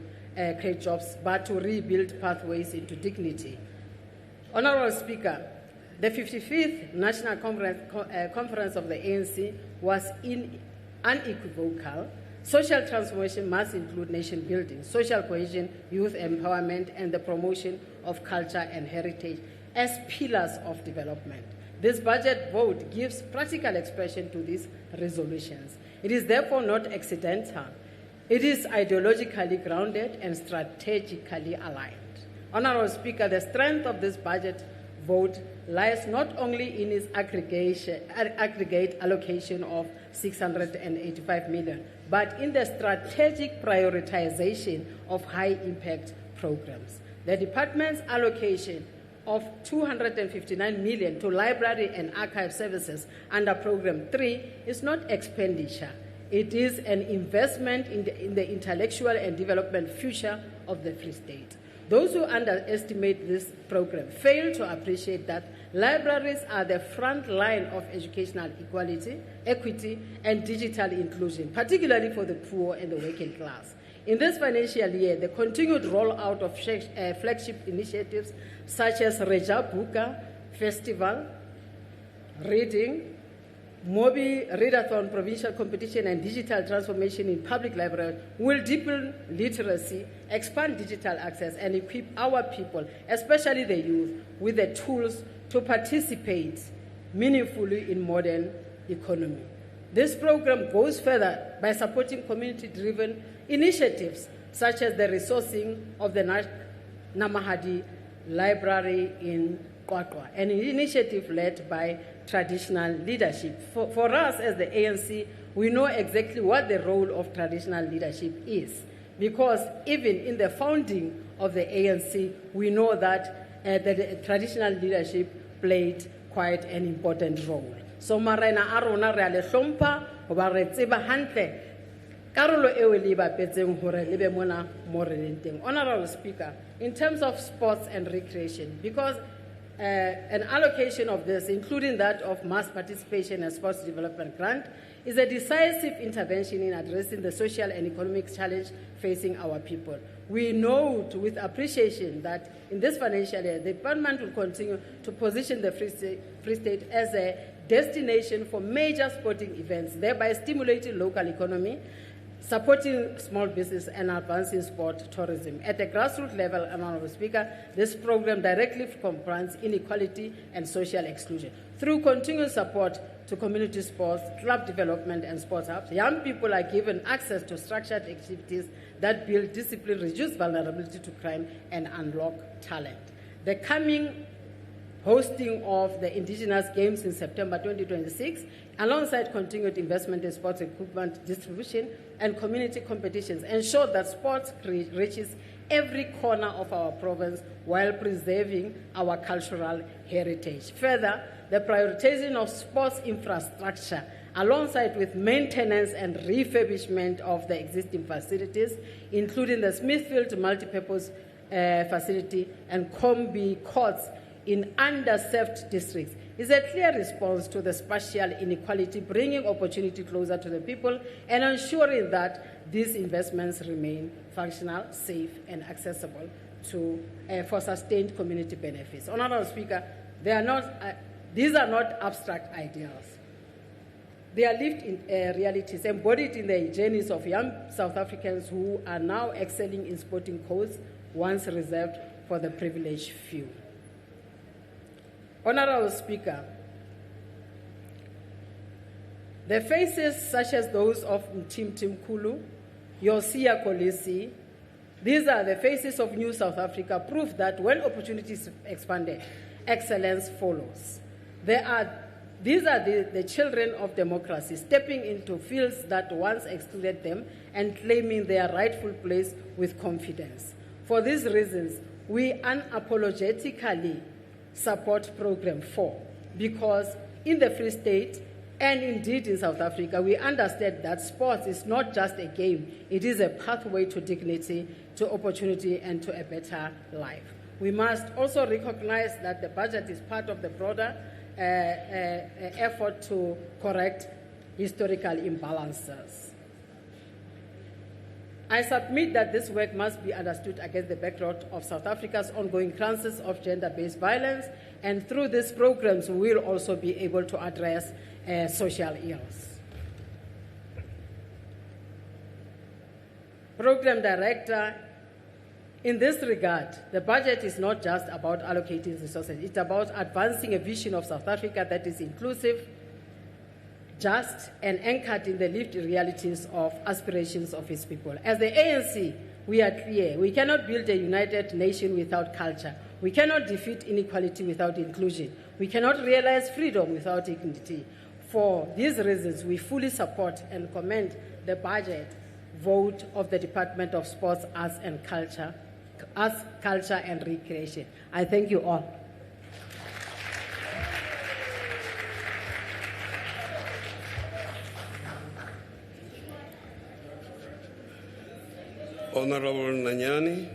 create jobs, but to rebuild pathways into dignity. Honorable Speaker, the 55th National Conference of the ANC was unequivocal. Social transformation must include nation building, social cohesion, youth empowerment, and the promotion of culture and heritage as pillars of development. This budget vote gives practical expression to these resolutions. It is therefore not accidental. It is ideologically grounded and strategically aligned. Honorable Speaker, the strength of this budget vote lies not only in its aggregate allocation of 685 million, but in the strategic prioritization of high-impact programs. The department's allocation of 259 million to library and archive services under Program 3 is not expenditure. It is an investment in the intellectual and development future of the Free State. Those who underestimate this program fail to appreciate that libraries are the front line of educational equity, and digital inclusion, particularly for the poor and the working class. In this financial year, the continued rollout of flagship initiatives such as Reja Buka Festival, Reading, Mobi Readathon Provincial Competition and Digital Transformation in Public Libraries will deepen literacy, expand digital access, and equip our people, especially the youth, with the tools to participate meaningfully in modern economy. This program goes further by supporting community-driven initiatives such as the resourcing of the Namahadi Library in Qwaqwa, an initiative led by traditional leadership. For us as the ANC, we know exactly what the role of traditional leadership is, because even in the founding of the ANC, we know that the traditional leadership played quite an important role. So marena a rona re a le hlompha hoba re tseba hantle karolo eo le bapetseng hore le be mona mo re leng teng. Honorable Speaker, in terms of sports and recreation, because an allocation of this, including that of mass participation and sports development grant, is a decisive intervention in addressing the social and economic challenge facing our people. We note with appreciation that in this financial year, the department will continue to position the Free State as a destination for major sporting events, thereby stimulating local economy, supporting small business, and advancing sport tourism. At the grassroots level, Honorable Speaker, this program directly confronts inequality and social exclusion. Through continued support to community sports, club development, and sports hubs, young people are given access to structured activities that build discipline, reduce vulnerability to crime, and unlock talent. The coming hosting of the Indigenous Games in September 2026, alongside continued investment in sports equipment distribution and community competitions, ensure that sports reaches every corner of our province while preserving our cultural heritage. Further, the prioritization of sports infrastructure, alongside with maintenance and refurbishment of the existing facilities, including the Smithfield multipurpose facility and Combi courts in underserved districts, is a clear response to the spatial inequality, bringing opportunity closer to the people and ensuring that these investments remain functional, safe, and accessible for sustained community benefits. Honorable Speaker, these are not abstract ideals. They are lived in realities embodied in the journeys of young South Africans who are now excelling in sporting codes once reserved for the privileged few. Honorable Speaker, the faces such as those of Tim Kulu, Yosia Kolisi, these are the faces of New South Africa, prove that when opportunities expanded, excellence follows. These are the children of democracy, stepping into fields that once excluded them and claiming their rightful place with confidence. For these reasons, we unapologetically support Program 4, because in the Free State and indeed in South Africa, we understand that sports is not just a game, it is a pathway to dignity, to opportunity, and to a better life. We must also recognize that the budget is part of the broader effort to correct historical imbalances. I submit that this work must be understood against the backdrop of South Africa's ongoing crisis of gender-based violence, and through these programs, we will also be able to address social ills. Program Director, in this regard, the budget is not just about allocating resources, it's about advancing a vision of South Africa that is inclusive, just, and anchored in the lived realities of aspirations of its people. As the ANC, we are clear. We cannot build a united nation without culture. We cannot defeat inequality without inclusion. We cannot realize freedom without dignity. For these reasons, we fully support and commend the budget vote of the Department of Sports, Arts and Culture and Recreation. I thank you all. Honorable Nanyani.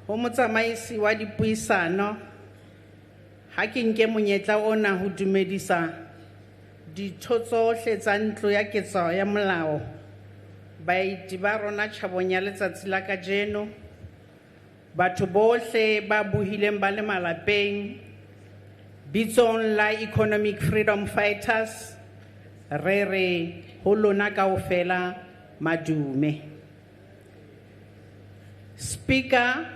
ho motsamaisi wa dipuisano, ha ke nke monyetla ona ho dumedisa ditho tsohle tsa ntlo ya ketso ya molao, baeti ba rona tjhabong ya letsatsi la kajeno, batho bohle ba buhileng ba le malapeng, bitsong la economic freedom fighters, re ho lona kaofela madume. Speaker,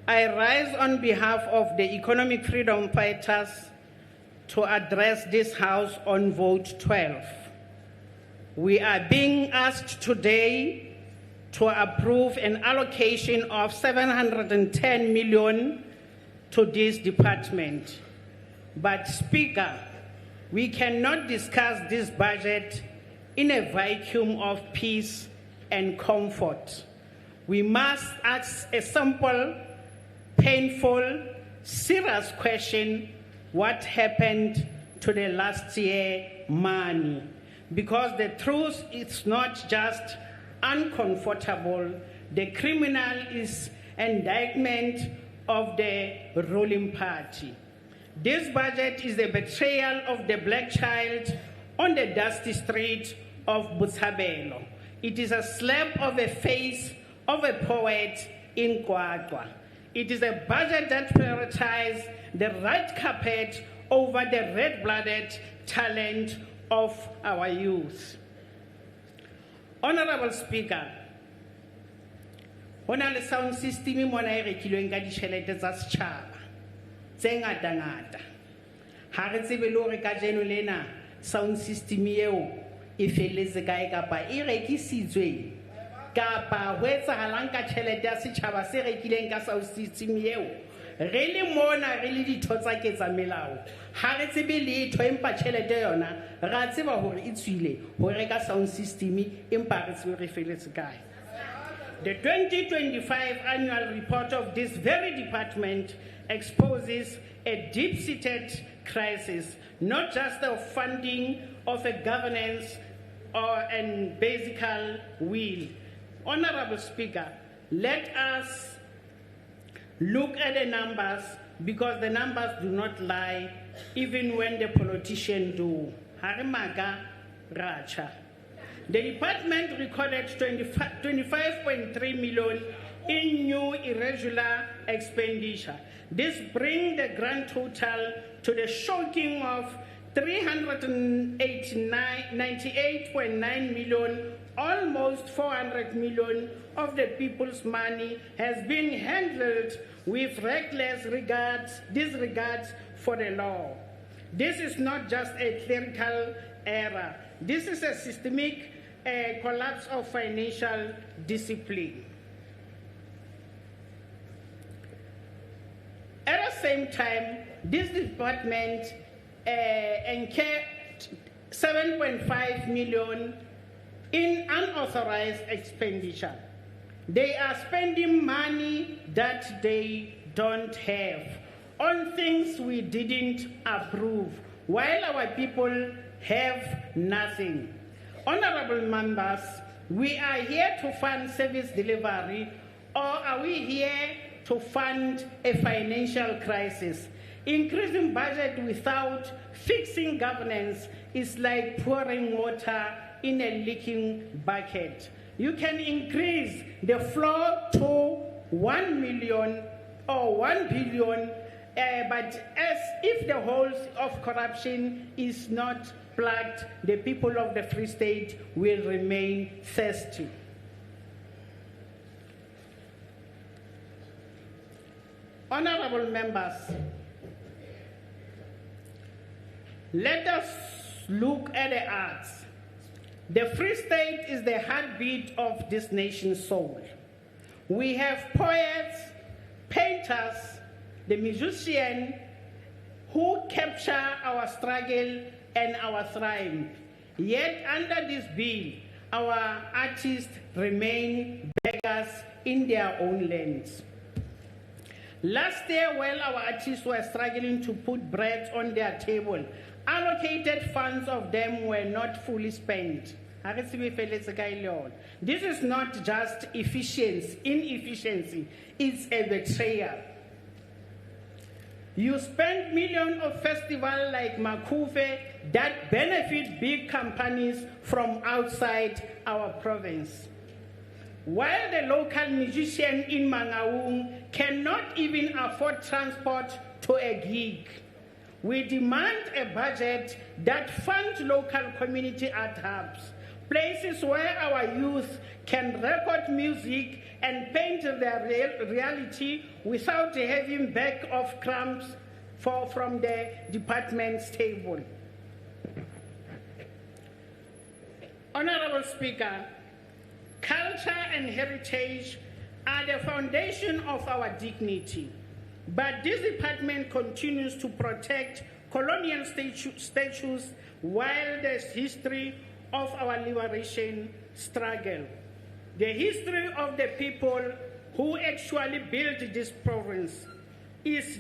I rise on behalf of the economic freedom fighters to address this House on vote 12. We are being asked today to approve an allocation of 710 million to this department. But Speaker, we cannot discuss this budget in a vacuum of peace and comfort. We must ask a simple, painful, serious question: what happened to the last year money? Because the truth is not just uncomfortable, the criminal is indictment of the ruling party. This budget is a betrayal of the black child on the dusty street of Botshabelo. It is a slap of the face of a poet in Kwakwa. It is a budget that prioritizes the red carpet over the red-blooded talent of our youth. Honorable Speaker, hona le sound system mona e rekilweng ka ditjhelete tsa setjhaba tse ngata-ngata. Ha re tsebe le hore kajeno lena sound system eo e felletse kae kapa e rekisitswe kapa ho etsahalang ka tjhelete ya setjhaba se rekileng ka sound system eo. Re le mona re le ditho tsa ketsamelao, ha re tsebe letho empa tjhelete yona ra tseba hore e tswile ho reka sound system empa re tsebe re felletse kae. The 2025 annual report of this very department exposes a deep-seated crisis, not just of funding of a governance or an basic will. Honorable Speaker, let us look at the numbers, because the numbers do not lie, even when the politicians do. Harimaga Racha. The department recorded 25.3 million in new irregular expenditure. This brings the grand total to the shocking of 398.9 million. Almost 400 million of the people's money has been handled with reckless disregard for the law. This is not just a clerical error. This is a systemic collapse of financial discipline. At the same time, this department incurred 7.5 million in unauthorized expenditure. They are spending money that they don't have on things we didn't approve, while our people have nothing. Honorable members, we are here to fund service delivery, or are we here to fund a financial crisis? Increasing budget without fixing governance is like pouring water in a leaking bucket. You can increase the floor to 1 million or 1 billion, but as if the holes of corruption is not plugged, the people of the Free State will remain thirsty. Honorable members, let us look at the arts. The Free State is the heartbeat of this nation's soul. We have poets, painters, the musicians who capture our struggle and our triumph. Yet under this bill, our artists remain beggars in their own lands. Last year, while our artists were struggling to put bread on their table, allocated funds of them were not fully spent. ha re tsebe feletse kae le yona. This is not just inefficiency, it's a betrayal. You spend millions of festivals like Makuve that benefit big companies from outside our province. While the local musician in Mangaung cannot even afford transport to a gig, we demand a budget that funds local community art hubs, places where our youth can record music and paint their reality without having back of crumbs from the department's table. Honorable Speaker, culture and heritage are the foundation of our dignity, but this department continues to protect colonial statues while there's history of our liberation struggle. The history of the people who actually built this province is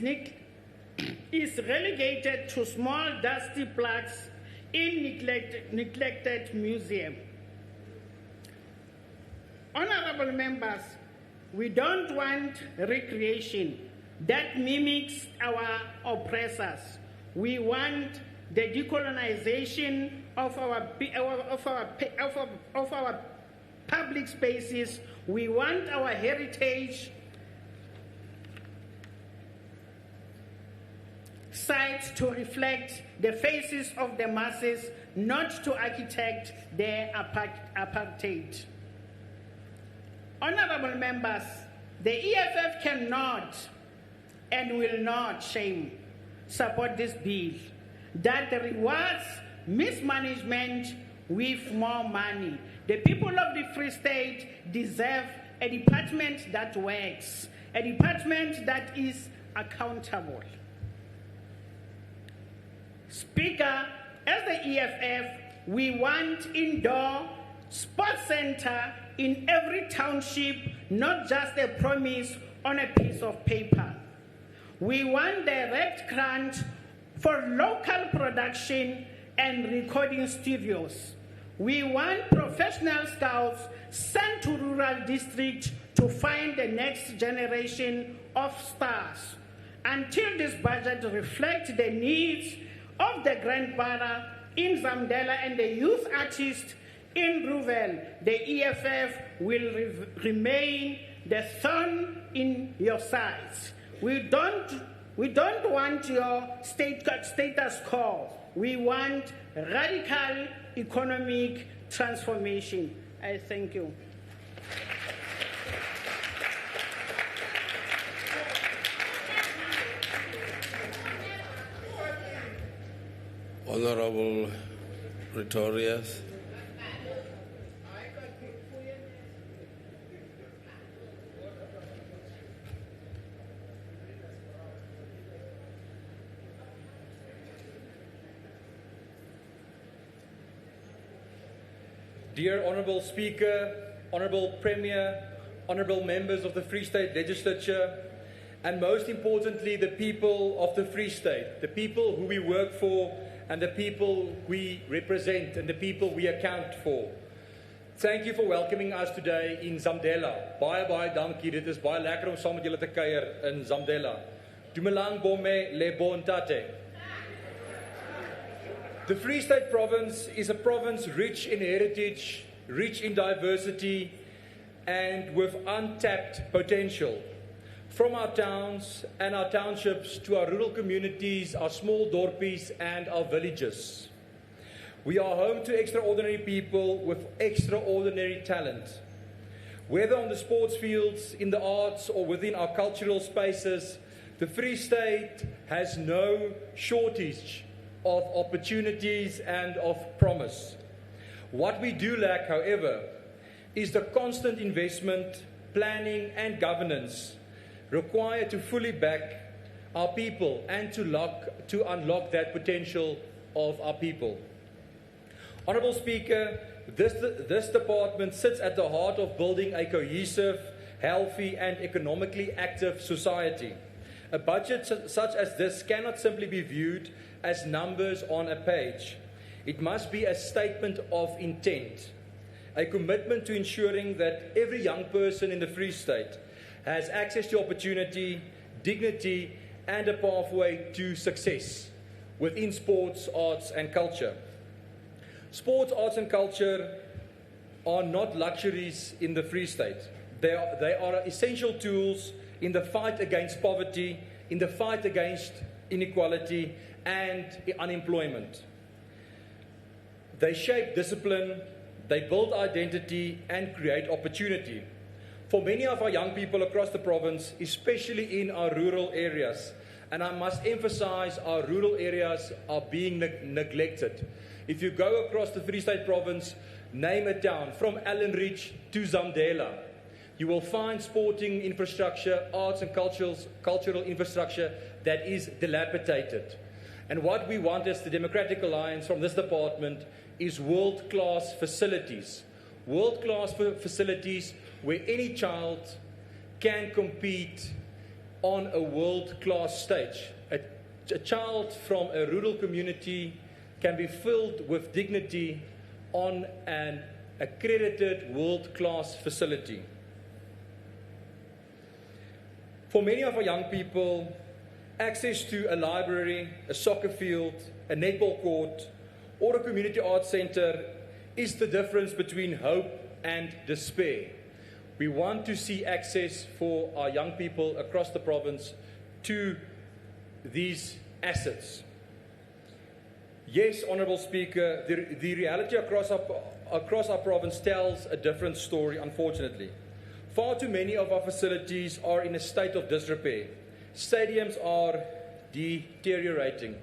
relegated to small dusty plaques in neglected museum. Honorable members, we don't want recreation that mimics our oppressors. We want the decolonization of our public spaces. We want our heritage sites to reflect the faces of the masses, not to architect their apartheid. Honorable members, the EFF cannot and will not support this bill that rewards mismanagement with more money. The people of the Free State deserve a department that works, a department that is accountable. Speaker, as the EFF, we want indoor sports center in every township, not just a promise on a piece of paper. We want direct grant for local production and recording studios. We want professional scouts sent to rural districts to find the next generation of stars. Until this budget reflects the needs of the grandmother in Zamdela and the youth artists in Ruvel, the EFF will remain the thorn in your sides. We don't want your status quo. We want radical economic transformation. I thank you. Honorable Pretorius. Dear Honourable Speaker, Honourable Premier, Honourable Members of the Free State Legislature, and most importantly, the people of the Free State, the people who we work for and the people we represent and the people we account for. Thank you for welcoming us today in Zamdela. Baie dankie, dit is baie lekker om saam met julle te kuier in Zamdela. Dumelang bome le bon tate. The Free State Province is a province rich in heritage, rich in diversity, and with untapped potential. From our towns and our townships to our rural communities, our small dorpies and our villages. We are home to extraordinary people with extraordinary talent. Whether on the sports fields, in the arts, or within our cultural spaces, the Free State has no shortage of opportunities and of promise. What we do lack, however, is the constant investment, planning and governance required to fully back our people and to unlock that potential of our people. Honourable Speaker, this department sits at the heart of building a cohesive, healthy and economically active society. A budget such as this cannot simply be viewed as numbers on a page. It must be a statement of intent. a commitment to ensuring that every young person in the Free State has access to opportunity, dignity, and a pathway to success within sports, arts, and culture. Sports, arts, and culture are not luxuries in the Free State. They are essential tools in the fight against poverty, in the fight against inequality and unemployment. They shape discipline, they build identity, and create opportunity. For many of our young people across the province, especially in our rural areas, and I must emphasize our rural areas are being neglected. If you go across the Free State province, name a town, from Allenridge to Zamdela, you will find sporting infrastructure, arts and cultural infrastructure that is dilapidated. And what we want as the Democratic Alliance from this department is world-class facilities. World-class facilities where any child can compete on a world-class stage. A child from a rural community can be filled with dignity on an accredited world-class facility. For many of our young people, access to a library, a soccer field, a netball court, or a community arts center is the difference between hope and despair. We want to see access for our young people across the province to these assets. Yes, Honourable Speaker, the reality across our province tells a different story, unfortunately. Far too many of our facilities are in a state of disrepair. Stadiums are deteriorating.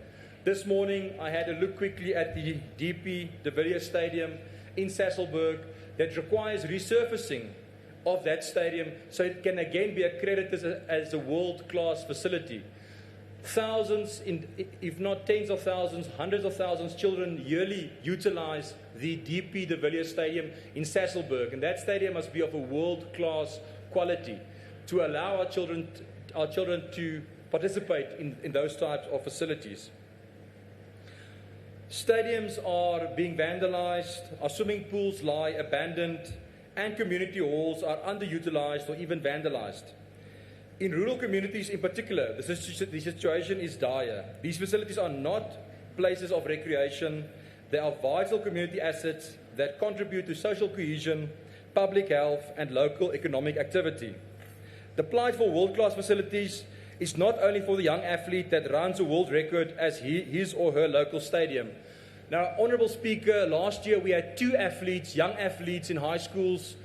This morning, I had a look quickly at the DP de Villiers Stadium in Sasolburg that requires resurfacing of that stadium so it can again be accredited as a world-class facility. Thousands, if not tens of thousands, hundreds of thousands children yearly utilize the DP de Villiers Stadium in Sasolburg, and that stadium must be of a world-class quality to allow our children to participate in those types of facilities. Stadiums are being vandalized, our swimming pools lie abandoned, and community halls are underutilized or even vandalized. In rural communities in particular, the situation is dire. These facilities are not places of recreation. They are vital community assets that contribute to social cohesion, public health, and local economic activity. The plight for world-class facilities is not only for the young athlete that runs a world record as his or her local stadium. Now, Honourable Speaker, last year we had two athletes, young athletes in high schools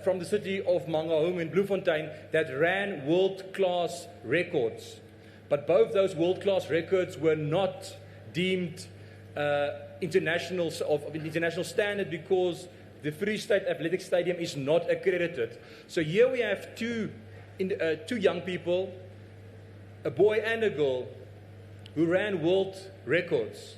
from the city of Mangaung in Bloemfontein that ran world-class records. But both those world-class records were not deemed of international standard because the Free State Athletic Stadium is not accredited. So here we have two young people, a boy and a girl, who ran world records.